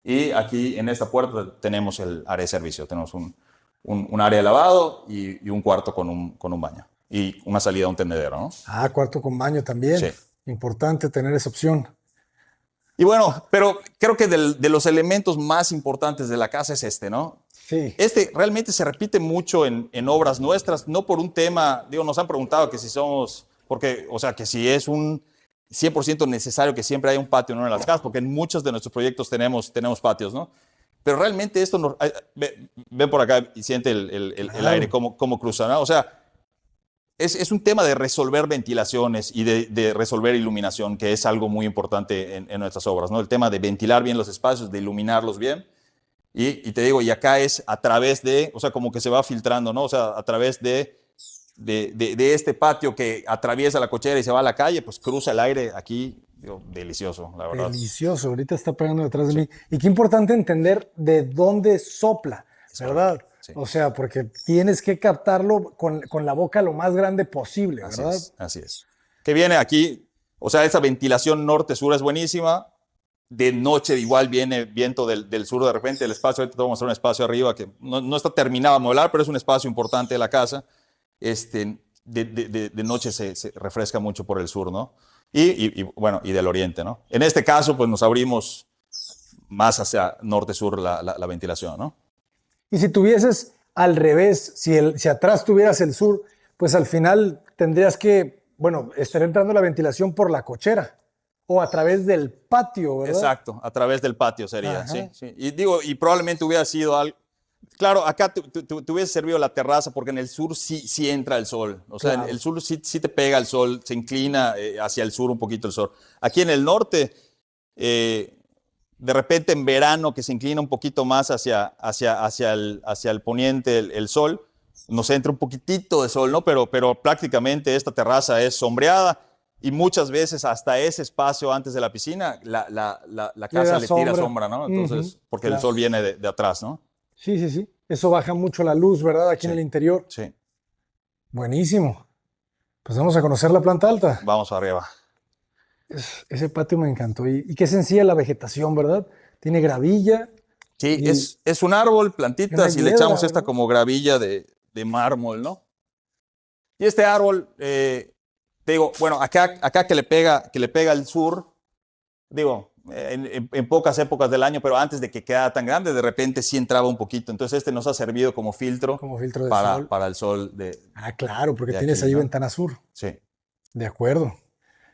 Speaker 2: Y aquí en esta puerta tenemos el área de servicio. Tenemos un área de lavado y un cuarto con un baño. Y una salida a un tendedero, ¿no?
Speaker 1: Ah, cuarto con baño también.
Speaker 2: Sí.
Speaker 1: Importante tener esa opción.
Speaker 2: Y bueno, pero creo que de los elementos más importantes de la casa es este, ¿no?
Speaker 1: Sí.
Speaker 2: Este realmente se repite mucho en obras nuestras, no por un tema, digo, nos han preguntado que si somos, porque, o sea, que si es un 100% necesario que siempre haya un patio en una de las casas, porque en muchos de nuestros proyectos tenemos patios, ¿no? Pero realmente esto, ven por acá y siente el aire,
Speaker 1: Claro.
Speaker 2: cómo cruza, ¿no? O sea, es un tema de resolver ventilaciones y de resolver iluminación, que es algo muy importante en nuestras obras, ¿no? El tema de ventilar bien los espacios, de iluminarlos bien. Y te digo, y acá es a través de, o sea, como que se va filtrando, ¿no? O sea, a través de este patio que atraviesa la cochera y se va a la calle, pues cruza el aire aquí, digo, delicioso, la verdad.
Speaker 1: Delicioso. Ahorita está pegando detrás de
Speaker 2: Sí,
Speaker 1: mí. Y qué importante entender de dónde sopla,
Speaker 2: es correcto.
Speaker 1: ¿verdad?
Speaker 2: Sí,
Speaker 1: O sea, porque tienes que captarlo con la boca lo más grande posible,
Speaker 2: así
Speaker 1: ¿verdad?
Speaker 2: es, así es. Que viene aquí, o sea, esa ventilación norte-sur es buenísima. De noche igual viene viento del sur de repente, el espacio, ahorita te voy a mostrar un espacio arriba que no está terminado a modelar, pero es un espacio importante de la casa. De noche se refresca mucho por el sur, ¿no? Bueno, y del oriente, ¿no? En este caso, pues nos abrimos más hacia norte-sur la ventilación, ¿no?
Speaker 1: Y si tuvieses al revés, si atrás tuvieras el sur, pues al final tendrías que, bueno, estaría entrando la ventilación por la cochera o a través del patio, ¿verdad?
Speaker 2: Exacto, a través del patio sería,
Speaker 1: Ajá.
Speaker 2: sí, sí. Y digo, y probablemente hubiera sido algo. Claro, acá te hubiese servido la terraza porque en el sur sí entra el sol. O sea,
Speaker 1: Claro.
Speaker 2: en el sur sí te pega el sol, se inclina hacia el sur un poquito el sol. Aquí en el norte, de repente en verano que se inclina un poquito más hacia el poniente el sol, nos entra un poquitito de sol, ¿no? Pero prácticamente esta terraza es sombreada y muchas veces hasta ese espacio antes de la piscina, la casa
Speaker 1: da
Speaker 2: le tira
Speaker 1: sombra.
Speaker 2: sombra, ¿no? Entonces,
Speaker 1: Ujú,
Speaker 2: porque el
Speaker 1: claro.
Speaker 2: sol viene de atrás, ¿no?
Speaker 1: Sí, sí, sí. Eso baja mucho la luz, ¿verdad? Aquí en
Speaker 2: Sí,
Speaker 1: el interior.
Speaker 2: sí.
Speaker 1: Buenísimo. Pues vamos a conocer la planta alta.
Speaker 2: Vamos arriba.
Speaker 1: Ese patio me encantó. Y qué sencilla la vegetación, ¿verdad? Tiene gravilla
Speaker 2: Sí,
Speaker 1: y
Speaker 2: es un árbol,
Speaker 1: una
Speaker 2: plantitas, y le
Speaker 1: hiedra,
Speaker 2: echamos esta
Speaker 1: ¿verdad?
Speaker 2: como gravilla de mármol, ¿no? Y este árbol, te digo, bueno, acá que le pega el sur, digo, en pocas épocas del año, pero antes de que quedara tan grande, de repente sí entraba un poquito. Entonces este nos ha servido como filtro
Speaker 1: Como filtro de sol.
Speaker 2: para el sol
Speaker 1: Ah, claro, porque
Speaker 2: de
Speaker 1: tienes
Speaker 2: aquí,
Speaker 1: ahí
Speaker 2: ¿no?
Speaker 1: ventana sur.
Speaker 2: Sí.
Speaker 1: De acuerdo.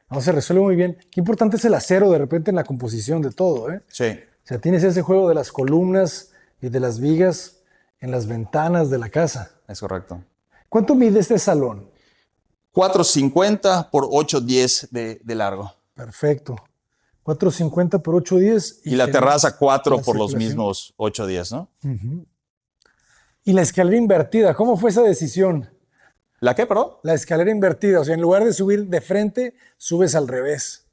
Speaker 1: No, se resuelve muy bien. Qué importante es el acero de repente en la composición de todo, ¿eh?
Speaker 2: Sí,
Speaker 1: O sea, tienes ese juego de las columnas y de las vigas en las ventanas de la casa.
Speaker 2: es correcto.
Speaker 1: ¿Cuánto mide este salón?
Speaker 2: 4,50 por 8,10 de largo.
Speaker 1: Perfecto. 450 por 810
Speaker 2: Y la terraza 4
Speaker 1: la
Speaker 2: por los
Speaker 1: circulación.
Speaker 2: mismos 8,10, ¿no?
Speaker 1: Ujú. Y la escalera invertida, ¿cómo fue esa decisión?
Speaker 2: ¿La qué, perdón?
Speaker 1: La escalera invertida, o sea, en lugar de subir de frente, subes al revés.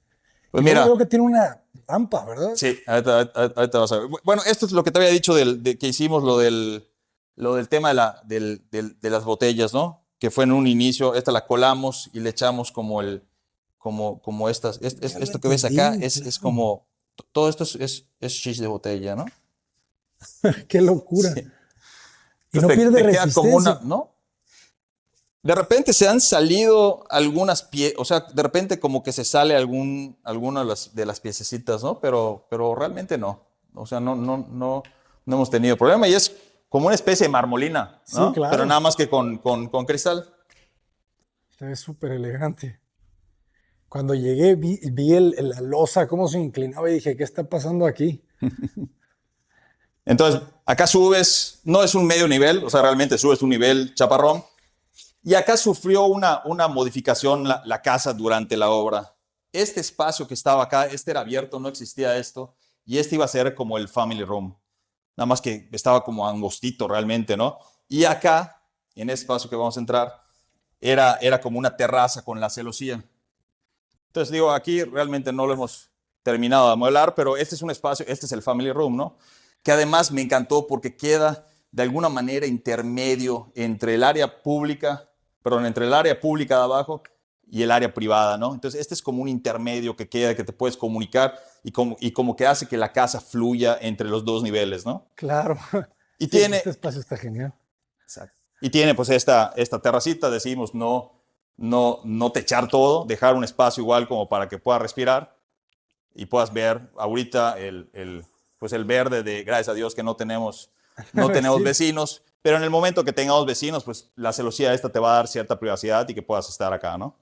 Speaker 2: Pues
Speaker 1: Y luego veo
Speaker 2: mira,
Speaker 1: que tiene una rampa, ¿verdad?
Speaker 2: sí, ahorita vas a ver. Bueno, esto es lo que te había dicho de que hicimos lo del tema de las botellas, ¿no? Que fue en un inicio, esta la colamos y le echamos como estas.
Speaker 1: Ya lo
Speaker 2: Esto que ves acá
Speaker 1: entendí,
Speaker 2: es
Speaker 1: claro.
Speaker 2: como, todo esto es shish de botella, ¿no?
Speaker 1: Qué locura.
Speaker 2: Sí.
Speaker 1: Y no
Speaker 2: Entonces
Speaker 1: pierde
Speaker 2: te queda como
Speaker 1: resistencia.
Speaker 2: una, ¿no? De repente se han salido algunas piezas, o sea, de repente como que se sale alguna de las piececitas, ¿no? Pero realmente no. O sea, no hemos tenido problema y es como una especie de marmolina,
Speaker 1: Sí,
Speaker 2: ¿no? Pero
Speaker 1: claro.
Speaker 2: nada más que con cristal.
Speaker 1: Se ve súper elegante. Cuando llegué, vi la losa, cómo se inclinaba y dije, ¿qué está pasando aquí?
Speaker 2: Entonces, acá subes, no es un medio nivel, o sea, realmente subes un nivel chaparrón. Y acá sufrió una modificación la casa durante la obra. Este espacio que estaba acá, este era abierto, no existía esto, y este iba a ser como el family room. Nada más que estaba como angostito realmente, ¿no? Y acá, en este espacio que vamos a entrar, era como una terraza con la celosía. Entonces digo, aquí realmente no lo hemos terminado de amueblar, pero este es un espacio, este es el family room, ¿no? Que además me encantó porque queda de alguna manera intermedio entre el área pública, perdón, entre el área pública de abajo y el área privada, ¿no? Entonces este es como un intermedio que queda, que te puedes comunicar y como que hace que la casa fluya entre los dos niveles, ¿no?
Speaker 1: Claro.
Speaker 2: Y
Speaker 1: Sí,
Speaker 2: tiene,
Speaker 1: este espacio está genial.
Speaker 2: exacto, y tiene pues esta terracita, decimos, no techar todo, dejar un espacio igual como para que puedas respirar y puedas ver ahorita pues el verde de, gracias a Dios que no tenemos
Speaker 1: Sí.
Speaker 2: vecinos, pero en el momento que tengamos vecinos, pues la celosía esta te va a dar cierta privacidad y que puedas estar acá, ¿no?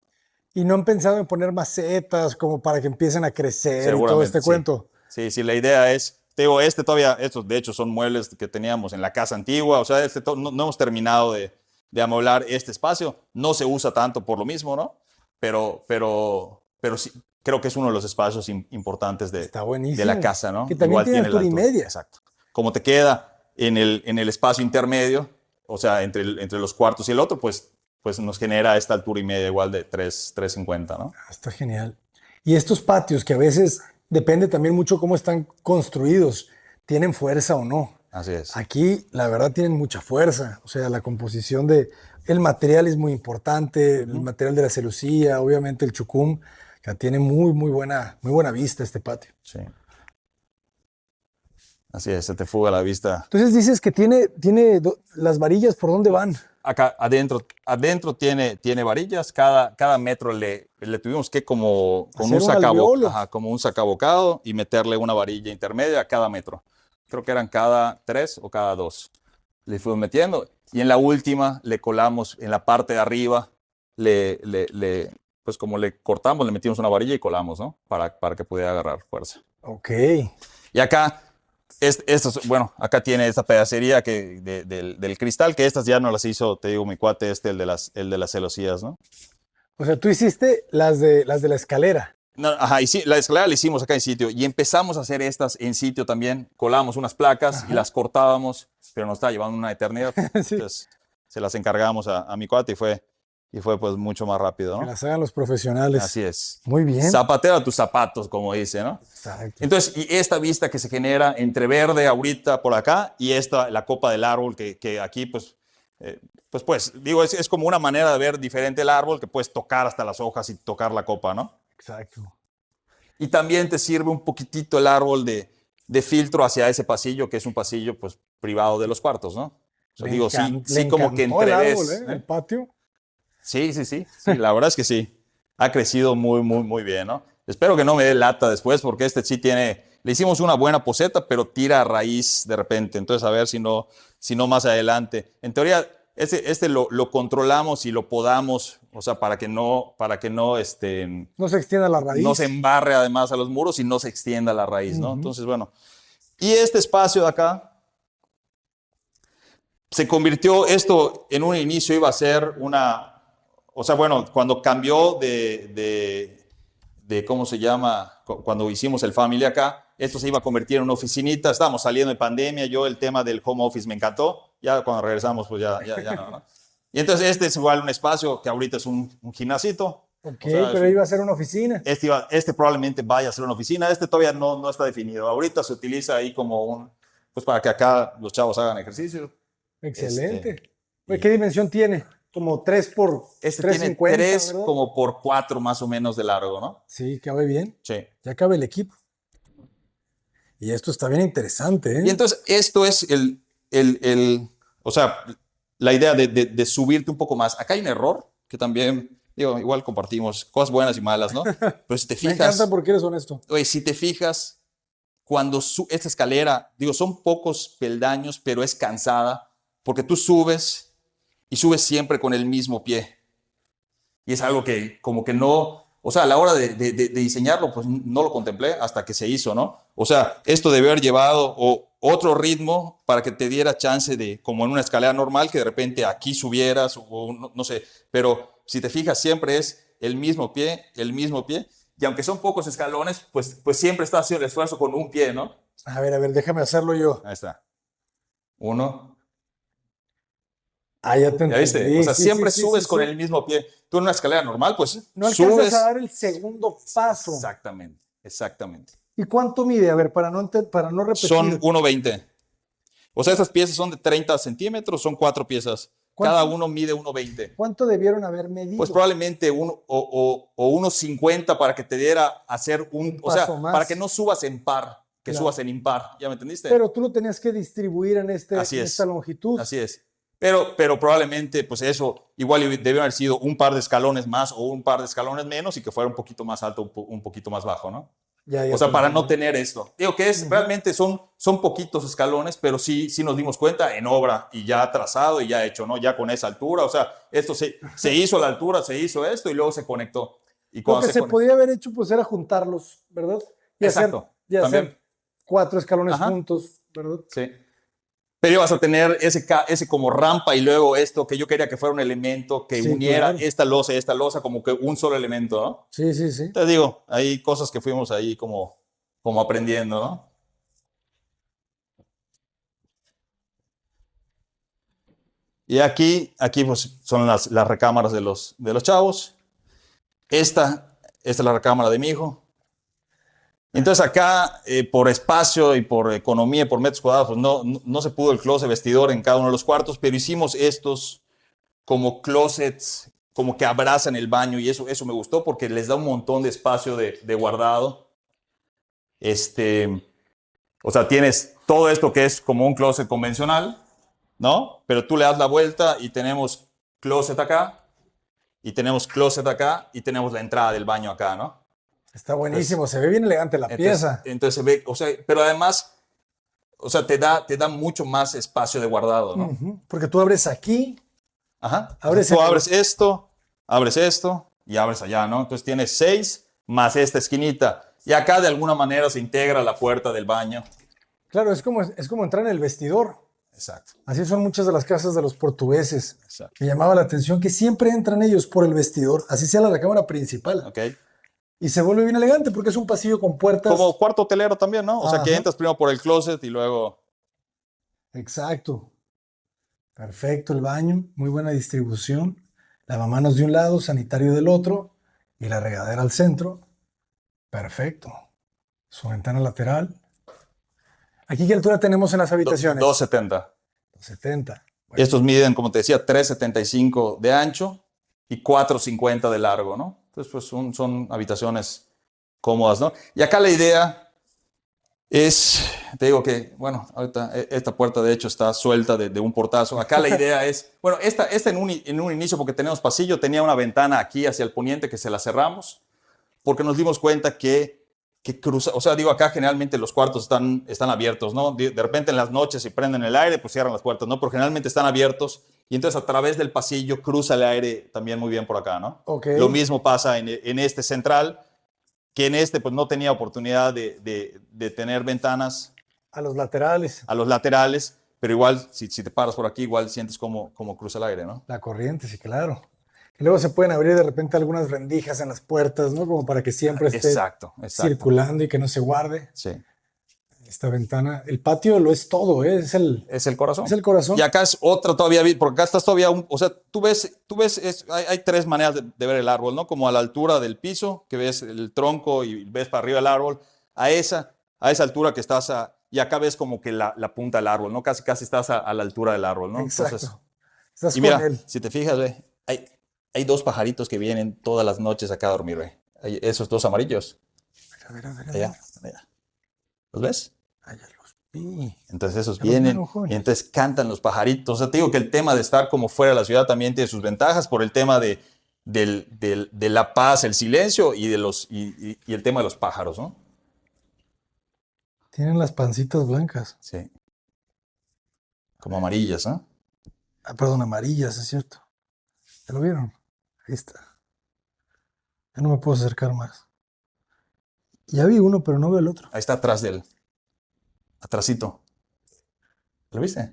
Speaker 1: Y no han pensado en poner macetas como para que empiecen a crecer y todo
Speaker 2: Seguramente,
Speaker 1: este
Speaker 2: sí.
Speaker 1: cuento.
Speaker 2: Sí, la idea es, te digo, estos de hecho son muebles que teníamos en la casa antigua, o sea, no hemos terminado de amueblar este espacio, no se usa tanto por lo mismo, ¿no? Pero sí, creo que es uno de los espacios importantes
Speaker 1: Está
Speaker 2: de la
Speaker 1: buenísimo.
Speaker 2: casa, ¿no?
Speaker 1: Que también
Speaker 2: Igual
Speaker 1: tiene
Speaker 2: tiene la
Speaker 1: altura y
Speaker 2: altura,
Speaker 1: media.
Speaker 2: exacto. Como te queda en el espacio intermedio, o sea, entre los cuartos y el otro, pues nos genera esta altura y media igual de 3,50, ¿no?
Speaker 1: Ah, está genial. Y estos patios que a veces depende también mucho cómo están construidos, tienen fuerza o no.
Speaker 2: Así es.
Speaker 1: Aquí, la verdad, tienen mucha fuerza. O sea, la composición el material es muy importante, el material de la celosía, obviamente el chucum, que tiene muy buena vista este patio.
Speaker 2: Sí. Así es, se te fuga la vista.
Speaker 1: Entonces dices que tiene las varillas, ¿por dónde van?
Speaker 2: Acá adentro tiene varillas, cada metro le tuvimos que como con
Speaker 1: Hacer un alveolo.
Speaker 2: ajá, como un sacabocado y meterle una varilla intermedia a cada metro. Creo que eran cada 3 o cada 2. le fuimos metiendo. Y en la última le colamos en la parte de arriba, pues como le cortamos, le metimos una varilla y colamos, ¿no? Para que pudiera agarrar fuerza.
Speaker 1: Ok.
Speaker 2: Y acá, bueno, acá tiene esta pedacería del cristal, que estas ya no las hizo, te digo, mi cuate el de las celosías, ¿no?
Speaker 1: O sea, tú hiciste las de la escalera.
Speaker 2: No, ajá, y sí, la escalera la hicimos acá en sitio y empezamos a hacer estas en sitio también. Colamos unas placas y las cortábamos, pero nos estaba llevando una eternidad.
Speaker 1: Sí.
Speaker 2: Entonces se las encargamos a mi cuate y fue pues mucho más rápido,
Speaker 1: Que
Speaker 2: ¿no?
Speaker 1: las hagan los profesionales.
Speaker 2: Así es.
Speaker 1: Muy bien.
Speaker 2: Zapatero a tus zapatos, como dice, ¿no?
Speaker 1: Exacto.
Speaker 2: Entonces, y esta vista que se genera entre verde ahorita por acá y la copa del árbol que aquí pues, digo, es como una manera de ver diferente el árbol que puedes tocar hasta las hojas y tocar la copa, ¿no?
Speaker 1: Exacto.
Speaker 2: Y también te sirve un poquitito el árbol de filtro hacia ese pasillo, que es un pasillo pues privado de los cuartos, ¿no? O sea, digo, sí como que
Speaker 1: encantó el árbol,
Speaker 2: entreves.
Speaker 1: el patio.
Speaker 2: Sí, la verdad es que sí. Ha crecido muy, muy, muy bien, ¿no? Espero que no me dé lata después, porque sí le hicimos una buena poseta, pero tira a raíz de repente. Entonces, a ver si no más adelante. En teoría, lo controlamos y lo podamos, o sea, para que no,
Speaker 1: No se extienda la raíz.
Speaker 2: no se embarre además a los muros y no se extienda la raíz, ¿no? Entonces, bueno. Y este espacio de acá se convirtió, esto en un inicio iba a ser o sea, bueno, cuando cambió de ¿cómo se llama? Cuando hicimos el family acá, esto se iba a convertir en una oficinita, estábamos saliendo de pandemia, el tema del home office me encantó, ya cuando regresamos pues ya no. Y entonces este es igual un espacio que ahorita es un gimnasito.
Speaker 1: Ok,
Speaker 2: O sea,
Speaker 1: pero iba a ser una oficina.
Speaker 2: Este probablemente vaya a ser una oficina, este todavía no está definido, ahorita se utiliza ahí como pues para que acá los chavos hagan ejercicio.
Speaker 1: Excelente. ¿Qué dimensión tiene? Como 3 por
Speaker 2: Este
Speaker 1: 3.50,
Speaker 2: tiene 3
Speaker 1: ¿verdad?
Speaker 2: como por 4 más o menos de largo, ¿no?
Speaker 1: Sí, cabe bien.
Speaker 2: Sí.
Speaker 1: Ya cabe el equipo. Y esto está bien interesante, ¿eh?
Speaker 2: Y entonces esto es o sea, la idea de subirte un poco más. Acá hay un error que también, digo, igual compartimos cosas buenas y malas, ¿no? Pero si te
Speaker 1: Me
Speaker 2: fijas,
Speaker 1: encanta porque eres honesto.
Speaker 2: oye, si te fijas, cuando esta escalera, digo, son pocos peldaños, pero es cansada, porque tú subes y subes siempre con el mismo pie. Y es algo que como que no, o sea, a la hora de diseñarlo, pues no lo contemplé hasta que se hizo, ¿no? O sea, esto debe haber llevado otro ritmo para que te diera chance de, como en una escalera normal, que de repente aquí subieras o no sé, pero si te fijas siempre es el mismo pie, y aunque son pocos escalones, pues siempre está haciendo el esfuerzo con un pie, ¿no?
Speaker 1: A ver, déjame hacerlo yo.
Speaker 2: Ahí está. 1.
Speaker 1: Ah, ya te
Speaker 2: ¿Ya
Speaker 1: entendí.
Speaker 2: viste? O sea,
Speaker 1: Sí,
Speaker 2: siempre
Speaker 1: sí,
Speaker 2: subes
Speaker 1: sí,
Speaker 2: con
Speaker 1: sí.
Speaker 2: el mismo pie. Tú en una escalera normal, pues
Speaker 1: No alcanzas
Speaker 2: subes.
Speaker 1: a dar el segundo paso.
Speaker 2: Exactamente.
Speaker 1: ¿Y cuánto mide? A ver, para no repetir.
Speaker 2: Son 1.20. O sea, estas piezas son de 30 centímetros, son 4 piezas. Cada uno mide 1.20.
Speaker 1: ¿Cuánto debieron haber medido?
Speaker 2: Pues probablemente o 1.50 para que te diera hacer o sea,
Speaker 1: paso más.
Speaker 2: para que no subas en par, que
Speaker 1: Claro.
Speaker 2: subas en impar. ¿Ya me entendiste?
Speaker 1: Pero tú lo tenías que distribuir en
Speaker 2: Así es.
Speaker 1: esta longitud.
Speaker 2: Así es. Pero probablemente, pues eso, igual debe haber sido un par de escalones más o un par de escalones menos y que fuera un poquito más alto, un poquito más bajo, ¿no?
Speaker 1: Ya
Speaker 2: O sea, para
Speaker 1: entendí.
Speaker 2: no tener esto. Digo que realmente son poquitos escalones, pero sí nos dimos cuenta en obra y ya trazado y ya hecho, ¿no? Ya con esa altura. O sea, esto se hizo a la altura, se hizo esto y luego se conectó. Y
Speaker 1: Lo que se podía haber hecho, pues, era juntarlos, ¿verdad? Y
Speaker 2: Exacto.
Speaker 1: hacer 4 escalones
Speaker 2: Ajá.
Speaker 1: juntos, ¿verdad?
Speaker 2: Sí. Pero ibas a tener ese como rampa y luego esto, que yo quería que fuera un elemento que
Speaker 1: Sí,
Speaker 2: uniera
Speaker 1: claro.
Speaker 2: esta losa, como que un solo elemento, ¿no?
Speaker 1: Sí, sí, sí.
Speaker 2: Te digo, hay cosas que fuimos ahí como aprendiendo, ¿no? Y aquí pues son las recámaras de los chavos. Esta es la recámara de mi hijo. Entonces acá, por espacio y por economía y por metros cuadrados, pues no se pudo el closet vestidor en cada uno de los cuartos, pero hicimos estos como closets, como que abrazan el baño y eso me gustó porque les da un montón de espacio de guardado. O sea, tienes todo esto que es como un closet convencional, ¿no? Pero tú le das la vuelta y tenemos closet acá, y tenemos closet acá, y tenemos la entrada del baño acá, ¿no?
Speaker 1: Está buenísimo, se ve bien elegante la pieza.
Speaker 2: Entonces se ve, o sea, pero además, o sea, te da mucho más espacio de guardado, ¿no?
Speaker 1: Porque tú abres aquí,
Speaker 2: Ajá.
Speaker 1: abres
Speaker 2: Tú
Speaker 1: en
Speaker 2: abres esto y abres allá, ¿no? Entonces tienes 6 más esta esquinita. Y acá de alguna manera se integra la puerta del baño.
Speaker 1: Claro, es como entrar en el vestidor.
Speaker 2: Exacto.
Speaker 1: Así son muchas de las casas de los portugueses.
Speaker 2: Exacto.
Speaker 1: Me llamaba la atención que siempre entran ellos por el vestidor, así sea la recámara principal.
Speaker 2: Ok.
Speaker 1: Y se vuelve bien elegante porque es un pasillo con puertas.
Speaker 2: Como cuarto hotelero también, ¿no? O sea, que
Speaker 1: Ajá.
Speaker 2: entras primero por el closet y luego...
Speaker 1: Exacto. Perfecto el baño, muy buena distribución. Lavamanos de un lado, sanitario del otro y la regadera al centro. Perfecto. Su ventana lateral. ¿Aquí qué altura tenemos en las habitaciones?
Speaker 2: 270.
Speaker 1: 70. Bueno,
Speaker 2: Estos miden, como te decía, 375 de ancho y 450 de largo, ¿no? Entonces, pues son habitaciones cómodas, ¿no? Y acá la idea es, te digo que, bueno, ahorita esta puerta de hecho está suelta de un portazo. Acá la idea es, bueno, esta en un inicio, porque tenemos pasillo, tenía una ventana aquí hacia el poniente que se la cerramos, porque nos dimos cuenta que cruza, o sea, digo, acá generalmente los cuartos están abiertos, ¿no? De repente en las noches si prenden el aire, pues cierran las puertas, ¿no? Pero generalmente están abiertos y entonces a través del pasillo cruza el aire también muy bien por acá, ¿no?
Speaker 1: ok.
Speaker 2: Lo mismo pasa en este central, que en este pues no tenía oportunidad de tener ventanas
Speaker 1: A los laterales,
Speaker 2: a los laterales, pero igual si te paras por aquí, igual sientes como cruza el aire, ¿no?
Speaker 1: la corriente, sí, claro. Y luego se pueden abrir de repente algunas rendijas en las puertas, ¿no? Como para que siempre esté
Speaker 2: Exacto.
Speaker 1: circulando y que no se guarde.
Speaker 2: Sí.
Speaker 1: Esta ventana, el patio lo es todo, ¿eh?
Speaker 2: Es el corazón.
Speaker 1: Es el corazón.
Speaker 2: Y acá es otra todavía, porque acá estás todavía, o sea, tú ves hay 3 maneras de ver el árbol, ¿no? Como a la altura del piso, que ves el tronco y ves para arriba el árbol, a esa altura que estás, y acá ves como que la punta del árbol, ¿no? Casi estás a la altura del árbol, ¿no?
Speaker 1: Exacto.
Speaker 2: Entonces,
Speaker 1: Estás
Speaker 2: y
Speaker 1: con
Speaker 2: mira,
Speaker 1: él.
Speaker 2: si te fijas, ve, hay 2 pajaritos que vienen todas las noches acá a dormir, ve. Esos 2 amarillos,
Speaker 1: A ver,
Speaker 2: allá. ¿Los ves?
Speaker 1: Ah, ya los vi.
Speaker 2: Entonces esos
Speaker 1: Ya los
Speaker 2: vienen
Speaker 1: vieron, jóvenes.
Speaker 2: y entonces cantan los pajaritos. O sea, te digo que el tema de estar como fuera de la ciudad también tiene sus ventajas por el tema de la paz, el silencio y el tema de los pájaros, ¿no?
Speaker 1: Tienen las pancitas blancas.
Speaker 2: Sí. Como amarillas, ¿no?
Speaker 1: Ah, perdón, amarillas, es cierto. ¿Ya lo vieron? Ahí está. Ya no me puedo acercar más. Ya vi uno, pero no veo el otro.
Speaker 2: Ahí está atrás de él. Atrásito. ¿Lo viste?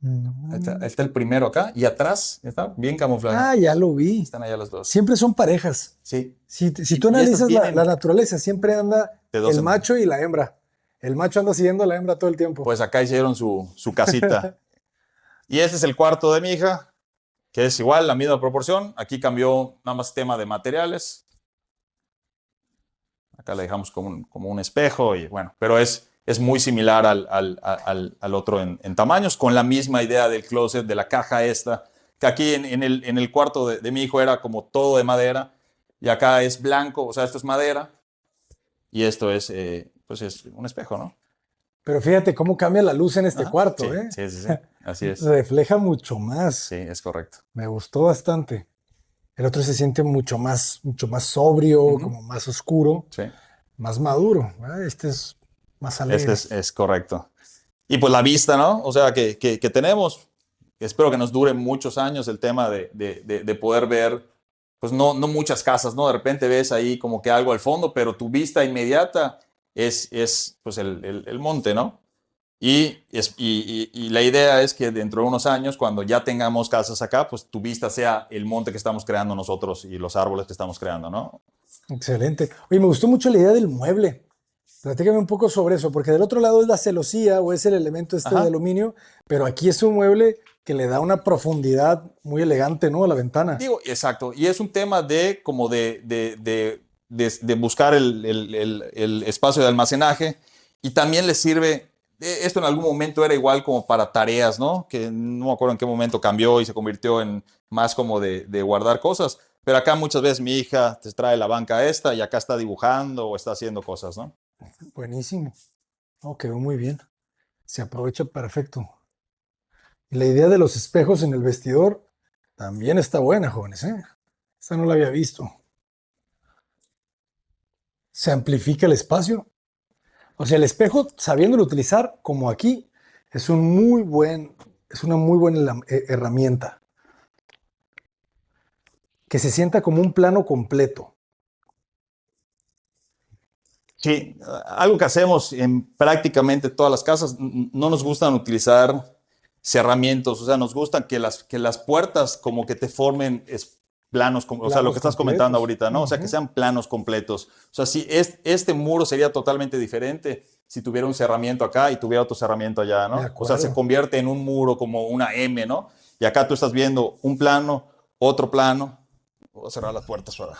Speaker 1: No.
Speaker 2: Ahí está el primero acá y atrás está bien camuflado.
Speaker 1: Ah, ya lo vi.
Speaker 2: Están allá los 2.
Speaker 1: Siempre son parejas.
Speaker 2: Sí.
Speaker 1: Si
Speaker 2: Y
Speaker 1: tú
Speaker 2: estas
Speaker 1: analizas
Speaker 2: vienen
Speaker 1: la naturaleza, siempre anda
Speaker 2: de 2
Speaker 1: el
Speaker 2: en-
Speaker 1: macho y la hembra. El macho anda siguiendo a la hembra todo el tiempo.
Speaker 2: Pues acá hicieron su casita. Y este es el cuarto de mi hija, que es igual, la misma proporción. Aquí cambió nada más tema de materiales. Acá le dejamos como un espejo y bueno, pero es muy similar al otro en tamaños, con la misma idea del closet, de la caja esta, que aquí en el cuarto de mi hijo era como todo de madera y acá es blanco, o sea, esto es madera y esto es, pues es un espejo, ¿no?
Speaker 1: Pero fíjate cómo cambia la luz en este
Speaker 2: Ajá.
Speaker 1: cuarto,
Speaker 2: Sí,
Speaker 1: ¿eh?
Speaker 2: sí, así es.
Speaker 1: Refleja mucho más.
Speaker 2: Sí, es correcto.
Speaker 1: Me gustó bastante. El otro se siente mucho más sobrio,
Speaker 2: Ujú.
Speaker 1: como más oscuro,
Speaker 2: Sí.
Speaker 1: más maduro. ¿Verdad? Este es más alegre.
Speaker 2: Este es correcto. Y pues la vista, ¿no? O sea, que tenemos, espero que nos dure muchos años el tema de poder ver, pues no muchas casas, ¿no? De repente ves ahí como que algo al fondo, pero tu vista inmediata es pues el monte, ¿no? Y la idea es que dentro de unos años, cuando ya tengamos casas acá, pues tu vista sea el monte que estamos creando nosotros y los árboles que estamos creando, ¿no?
Speaker 1: Excelente. Oye, me gustó mucho la idea del mueble. Platícame un poco sobre eso, porque del otro lado es la celosía o es el elemento este
Speaker 2: Ajá.
Speaker 1: de aluminio, pero aquí es un mueble que le da una profundidad muy elegante, ¿no? A la ventana.
Speaker 2: Digo, exacto. Y es un tema de buscar el espacio de almacenaje y también le sirve. Esto en algún momento era igual como para tareas, ¿no? Que no me acuerdo en qué momento cambió y se convirtió en más como de guardar cosas. Pero acá muchas veces mi hija te trae la banca esta y acá está dibujando o está haciendo cosas, ¿no?
Speaker 1: Buenísimo. Oh, quedó muy bien. Se aprovecha perfecto. Y la idea de los espejos en el vestidor también está buena, jóvenes, ¿eh? Esta no la había visto. Se amplifica el espacio. O sea, el espejo, sabiéndolo utilizar, como aquí, es es una muy buena herramienta. Que se sienta como un plano completo.
Speaker 2: Sí, algo que hacemos en prácticamente todas las casas, no nos gustan utilizar cerramientos, o sea, nos gustan que las puertas como que te formen planos, o sea, lo
Speaker 1: Planos
Speaker 2: que estás comentando
Speaker 1: completos.
Speaker 2: ahorita, ¿no? O sea, que sean planos completos. O sea, si este muro sería totalmente diferente si tuviera un cerramiento acá y tuviera otro cerramiento allá,
Speaker 1: De
Speaker 2: ¿no? O sea, se
Speaker 1: acuerdo.
Speaker 2: convierte en un muro como una M, ¿no? Y acá tú estás viendo un plano, otro plano. Voy a cerrar las puertas para...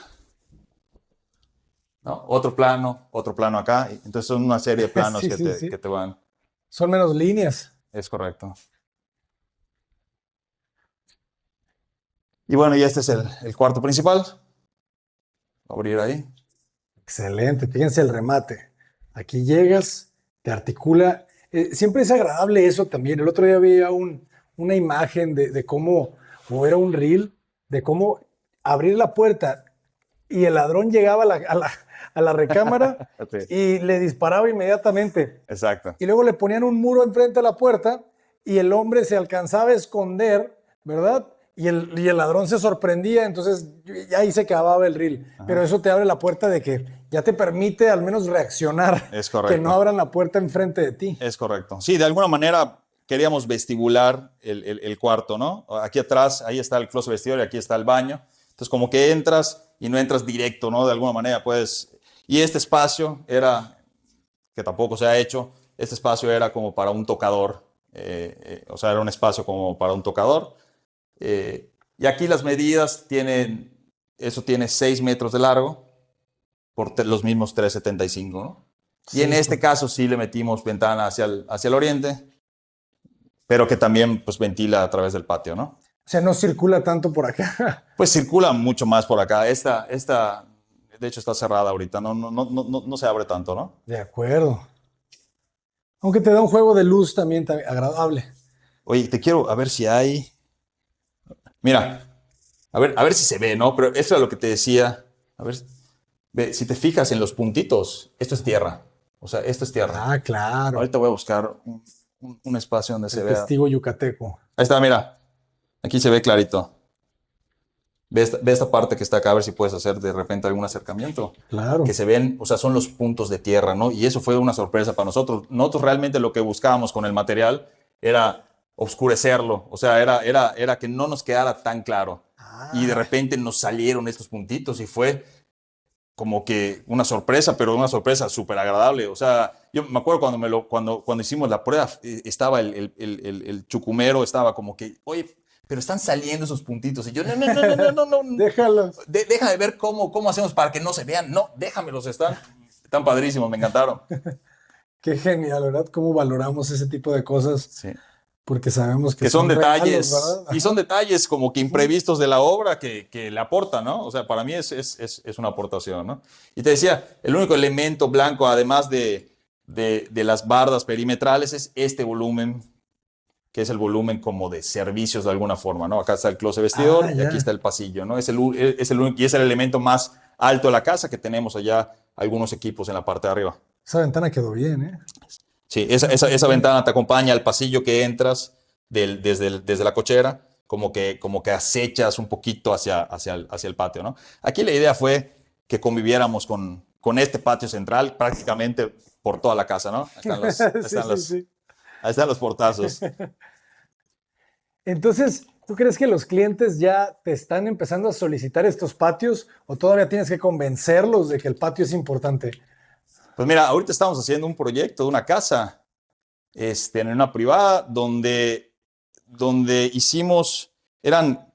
Speaker 2: ¿no? Otro plano acá. Entonces son una serie de planos
Speaker 1: Sí, sí,
Speaker 2: que
Speaker 1: sí.
Speaker 2: te van.
Speaker 1: Son menos líneas.
Speaker 2: Es correcto. Y bueno, y este es el cuarto principal. Voy a abrir ahí.
Speaker 1: Excelente. Fíjense el remate. Aquí llegas, te articula. Siempre es agradable eso también. El otro día veía una imagen de cómo, o era un reel, de cómo abrir la puerta y el ladrón llegaba a la recámara
Speaker 2: Sí,
Speaker 1: y le disparaba inmediatamente.
Speaker 2: exacto.
Speaker 1: Y luego le ponían un muro enfrente de la puerta y el hombre se alcanzaba a esconder, ¿verdad? Y el ladrón se sorprendía, entonces ya ahí se acababa el reel. Pero
Speaker 2: Ajá.
Speaker 1: eso te abre la puerta de que ya te permite al menos reaccionar,
Speaker 2: Es
Speaker 1: que no
Speaker 2: correcto.
Speaker 1: abran la puerta enfrente de ti.
Speaker 2: Es correcto. Sí, de alguna manera queríamos vestibular el cuarto, ¿no? Aquí atrás, ahí está el closet vestidor y aquí está el baño. Entonces, como que entras y no entras directo, ¿no? De alguna manera, pues. Y este espacio era, que tampoco se ha hecho, este espacio era como para un tocador. O sea, era un espacio como para un tocador. Y aquí las medidas tienen, eso tiene 6 metros de largo por los mismos 3,75, ¿no? Y en
Speaker 1: Sí,
Speaker 2: este caso sí le metimos ventana hacia el oriente, pero que también pues ventila a través del patio, ¿no?
Speaker 1: o sea, no circula tanto por acá.
Speaker 2: Pues circula mucho más por acá. Esta de hecho está cerrada ahorita, no se abre tanto, ¿no?
Speaker 1: De acuerdo. Aunque te da un juego de luz también agradable.
Speaker 2: Oye, te quiero a ver si hay. Mira, a ver si se ve, ¿no? Pero eso es lo que te decía. A ver, ve, si te fijas en los puntitos, esto es tierra. O sea, esto es tierra.
Speaker 1: Ah, claro.
Speaker 2: Ahorita voy a buscar un espacio donde se
Speaker 1: El
Speaker 2: vea.
Speaker 1: testigo yucateco.
Speaker 2: Ahí está, mira. Aquí se ve clarito. Ve esta parte que está acá, a ver si puedes hacer de repente algún acercamiento. Que
Speaker 1: Claro.
Speaker 2: se ven, o sea, son los puntos de tierra, ¿no? Y eso fue una sorpresa para nosotros. Nosotros realmente lo que buscábamos con el material era oscurecerlo, o sea, era que no nos quedara tan claro. Y de
Speaker 1: Ah,
Speaker 2: repente nos salieron estos puntitos y fue como que una sorpresa, pero una sorpresa súper agradable. O sea, yo me acuerdo cuando hicimos la prueba, estaba el chucumero, estaba como que, oye, pero están saliendo esos puntitos. Y yo, no.
Speaker 1: déjalos.
Speaker 2: Deja de ver cómo hacemos para que no se vean. No, déjamelos, están padrísimos, me encantaron.
Speaker 1: Qué genial, ¿verdad? Cómo valoramos ese tipo de cosas
Speaker 2: Sí.
Speaker 1: porque sabemos que
Speaker 2: Que son
Speaker 1: son regalos,
Speaker 2: detalles,
Speaker 1: ¿verdad?
Speaker 2: y son
Speaker 1: Ajá.
Speaker 2: detalles como que
Speaker 1: Ujú.
Speaker 2: imprevistos de la obra que le aportan, ¿no? O sea, para mí es una aportación, ¿no? Y te decía, el único elemento blanco, además de las bardas perimetrales, es este volumen, que es el volumen como de servicios de alguna forma, ¿no? Acá está el closet
Speaker 1: Ah,
Speaker 2: vestidor y aquí
Speaker 1: ya.
Speaker 2: está el pasillo, ¿no? Es el único, y es el elemento más alto de la casa, que tenemos allá algunos equipos en la parte de arriba.
Speaker 1: Esa ventana quedó bien, ¿eh?
Speaker 2: Sí,
Speaker 1: Muy
Speaker 2: esa
Speaker 1: bien.
Speaker 2: ventana te acompaña al pasillo que entras desde la cochera, como que acechas un poquito hacia el patio, ¿no? Aquí la idea fue que conviviéramos con este patio central prácticamente por toda la casa, ¿no?
Speaker 1: Sí, sí, sí.
Speaker 2: Ahí están los portazos.
Speaker 1: Entonces, ¿tú crees que los clientes ya te están empezando a solicitar estos patios o todavía tienes que convencerlos de que el patio es importante?
Speaker 2: Pues mira, ahorita estamos haciendo un proyecto de una casa, en una privada, donde hicimos,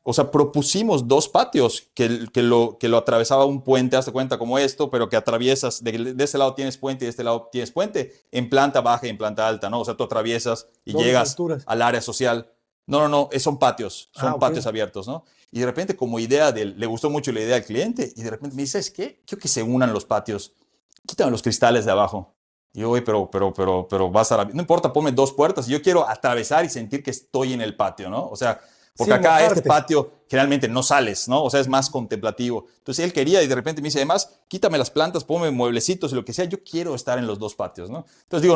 Speaker 2: o sea, propusimos dos patios que lo atravesaba un puente, hazte cuenta como esto, pero que atraviesas, de este lado tienes puente y de este lado tienes puente, en planta baja y en planta alta, ¿no? O sea, tú atraviesas y
Speaker 1: Dobles
Speaker 2: llegas
Speaker 1: alturas.
Speaker 2: al área social. No,
Speaker 1: Ah,
Speaker 2: son
Speaker 1: ok.
Speaker 2: patios abiertos, ¿no? Y de repente como idea, le gustó mucho la idea al cliente y de repente me dice, ¿sabes qué? Quiero que se unan los patios, quítame los cristales de abajo. Y yo, oye, pero va a estar, no importa, ponme dos puertas. Yo quiero atravesar y sentir que estoy en el patio, ¿no? O sea, Porque
Speaker 1: Sí,
Speaker 2: acá
Speaker 1: mojarte.
Speaker 2: este patio generalmente no sales, ¿no? O sea, es más contemplativo. Entonces él quería y de repente me dice, además, quítame las plantas, ponme mueblecitos y lo que sea. Yo quiero estar en los dos patios, ¿no? Entonces digo,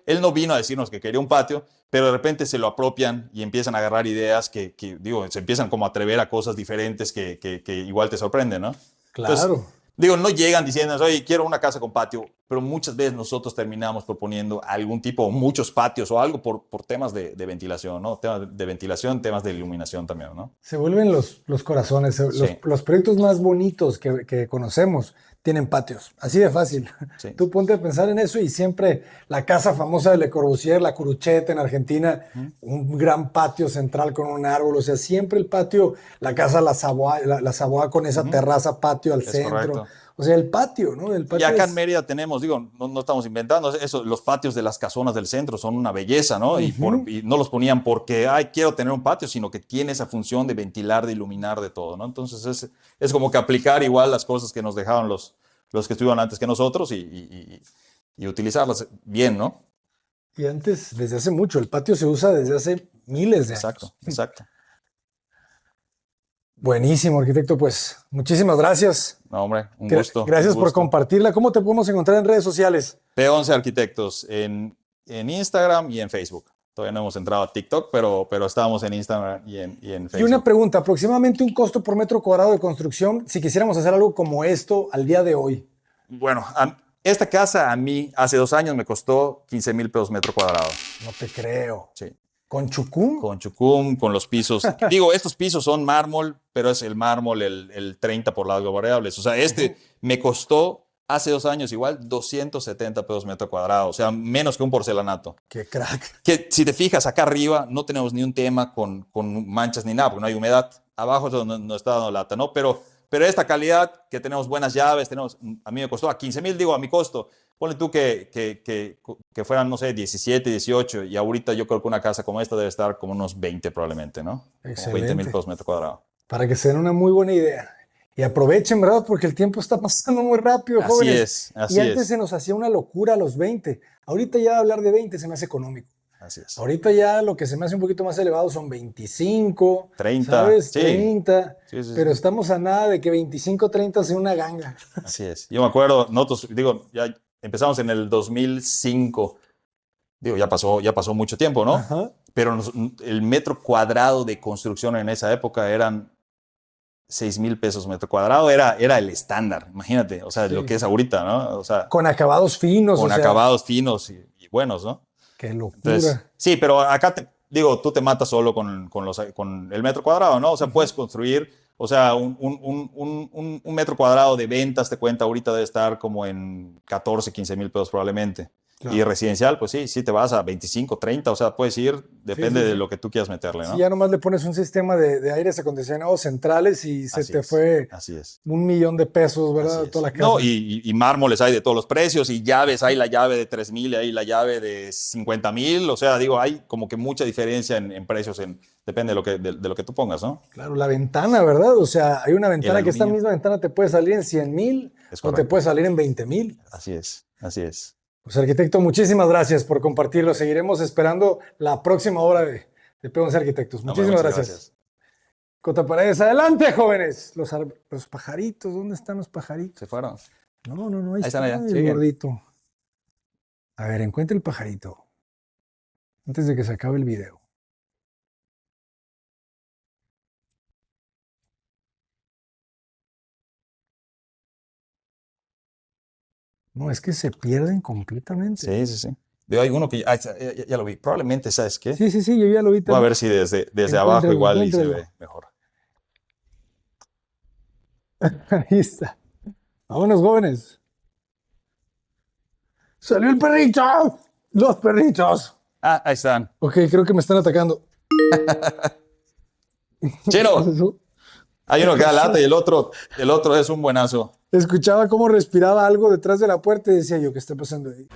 Speaker 2: él no vino a decirnos que quería un patio, pero de repente se lo apropian y empiezan a agarrar ideas digo, se empiezan como a atrever a cosas diferentes que igual te sorprenden, ¿no? Entonces,
Speaker 1: Claro.
Speaker 2: digo, no llegan diciendo, oye, quiero una casa con patio, pero muchas veces nosotros terminamos proponiendo algún tipo, muchos patios o algo por temas de ventilación, ¿no? Temas de ventilación, temas de iluminación también, ¿no?
Speaker 1: Se vuelven los corazones.
Speaker 2: Sí,
Speaker 1: Los proyectos más bonitos que conocemos tienen patios. Así de fácil.
Speaker 2: sí.
Speaker 1: Tú ponte a pensar en eso y siempre la casa famosa de Le Corbusier, la Curuchet en Argentina, un gran patio central con un árbol. O sea, siempre el patio, la casa La Savoie, la Savoie con esa terraza patio al
Speaker 2: Es
Speaker 1: centro.
Speaker 2: correcto.
Speaker 1: O sea, el patio, ¿no? El
Speaker 2: Y
Speaker 1: patio
Speaker 2: acá en
Speaker 1: es...
Speaker 2: Mérida tenemos, digo, no estamos inventando eso, los patios de las casonas del centro son una belleza, ¿no?
Speaker 1: Ujú.
Speaker 2: Y no los ponían porque, ay, quiero tener un patio, sino que tiene esa función de ventilar, de iluminar, de todo, ¿no? Entonces es como que aplicar igual las cosas que nos dejaron los que estuvieron antes que nosotros y utilizarlas bien, ¿no?
Speaker 1: Y antes, desde hace mucho, el patio se usa desde hace miles de
Speaker 2: Exacto,
Speaker 1: años.
Speaker 2: exacto.
Speaker 1: Buenísimo, arquitecto. Pues muchísimas gracias.
Speaker 2: No, hombre, un gusto.
Speaker 1: Gracias
Speaker 2: Un
Speaker 1: por
Speaker 2: gusto.
Speaker 1: compartirla. ¿Cómo te podemos encontrar en redes sociales?
Speaker 2: P11 Arquitectos en Instagram y en Facebook. Todavía no hemos entrado a TikTok, pero estamos en Instagram y en Facebook.
Speaker 1: Y una pregunta, aproximadamente un costo por metro cuadrado de construcción, si quisiéramos hacer algo como esto al día de hoy.
Speaker 2: Bueno, esta casa a mí hace 2 años me costó 15,000 pesos metro cuadrado.
Speaker 1: No te creo.
Speaker 2: Sí.
Speaker 1: ¿Con chucum?
Speaker 2: Con chucum, con los pisos. Digo, estos pisos son mármol, pero es el mármol el 30 por las variables. O sea, me costó hace 2 años igual 270 pesos metro cuadrado. O sea, menos que un porcelanato.
Speaker 1: ¡Qué crack!
Speaker 2: Que si te fijas acá arriba no tenemos ni un tema con manchas ni nada, porque no hay humedad. Abajo es donde no está dando lata, ¿no? Pero esta calidad, que tenemos buenas llaves, a mí me costó a 15,000, digo, a mi costo. Ponle tú que fueran, no sé, 17, 18, y ahorita yo creo que una casa como esta debe estar como unos 20 probablemente, ¿no? Como 20,000 pesos metro cuadrado.
Speaker 1: Para que se den una muy buena idea. Y aprovechen, ¿verdad? Porque el tiempo está pasando muy rápido,
Speaker 2: Así
Speaker 1: jóvenes.
Speaker 2: es, así
Speaker 1: Y antes
Speaker 2: es.
Speaker 1: se nos hacía una locura a los 20. Ahorita ya hablar de 20 se me hace económico.
Speaker 2: Así es.
Speaker 1: Ahorita ya lo que se me hace un poquito más elevado son 25,
Speaker 2: 30,
Speaker 1: ¿sabes?
Speaker 2: sí.
Speaker 1: 30,
Speaker 2: Sí, sí,
Speaker 1: pero
Speaker 2: sí.
Speaker 1: estamos a nada de que 25, 30 sea una ganga.
Speaker 2: Así es. Yo me acuerdo, nosotros, digo, ya empezamos en el 2005. Digo, ya pasó mucho tiempo, ¿no?
Speaker 1: Ajá.
Speaker 2: Pero el metro cuadrado de construcción en esa época eran 6,000 pesos metro cuadrado, era el estándar, imagínate, o sea,
Speaker 1: Sí.
Speaker 2: lo que es ahorita, ¿no? O sea,
Speaker 1: Con acabados finos,
Speaker 2: con
Speaker 1: o sea,
Speaker 2: acabados finos y buenos, ¿no?
Speaker 1: qué locura.
Speaker 2: Entonces, sí, pero acá, digo, tú te matas solo con el metro cuadrado, ¿no? O sea, puedes construir, o sea, un metro cuadrado de ventas te cuenta ahorita debe estar como en 14, 15,000 pesos probablemente.
Speaker 1: Claro.
Speaker 2: Y residencial, pues sí te vas a 25, 30, o sea, puedes ir, depende
Speaker 1: sí.
Speaker 2: de lo que tú quieras meterle, ¿no?
Speaker 1: Si ya nomás le pones un sistema de aires acondicionados centrales y se
Speaker 2: Así
Speaker 1: te
Speaker 2: es,
Speaker 1: fue
Speaker 2: así es.
Speaker 1: 1,000,000 de pesos, ¿verdad?
Speaker 2: Así es.
Speaker 1: Toda la casa.
Speaker 2: No, y mármoles hay de todos los precios, y llaves, hay la llave de 3,000, hay la llave de 50,000, o sea, digo, hay como que mucha diferencia en precios, depende de lo que tú pongas, ¿no?
Speaker 1: Claro, la ventana, ¿verdad? O sea, hay una ventana que esta
Speaker 2: aluminio.
Speaker 1: misma ventana te puede salir en 100,000
Speaker 2: Es
Speaker 1: o te
Speaker 2: correcto.
Speaker 1: puede salir en 20,000.
Speaker 2: Así es, así es.
Speaker 1: Pues arquitecto, muchísimas gracias por compartirlo. Seguiremos esperando la próxima hora de P11 Arquitectos.
Speaker 2: No,
Speaker 1: Muchísimas
Speaker 2: muchas
Speaker 1: gracias. Cota Paredes, adelante, jóvenes. Los pajaritos, ¿dónde están los pajaritos?
Speaker 2: ¿Se fueron?
Speaker 1: No, ahí
Speaker 2: están
Speaker 1: está
Speaker 2: allá,
Speaker 1: el
Speaker 2: siguen.
Speaker 1: gordito. A ver, encuentra el pajarito antes de que se acabe el video. No, es que se pierden completamente.
Speaker 2: Sí, sí, sí. Hay uno que ya lo vi. Probablemente, ¿sabes qué?
Speaker 1: Sí, yo ya lo vi
Speaker 2: Voy a
Speaker 1: también.
Speaker 2: ver si desde abajo igual y se
Speaker 1: Encuéntralo.
Speaker 2: ve mejor.
Speaker 1: Ahí está. Vámonos, jóvenes. ¡Salió el perrito! ¡Los perritos!
Speaker 2: Ah, ahí están.
Speaker 1: Ok, creo que me están atacando.
Speaker 2: Chino, hay uno que da lata y el otro es un buenazo.
Speaker 1: Escuchaba cómo respiraba algo detrás de la puerta y decía yo, ¿qué está pasando ahí?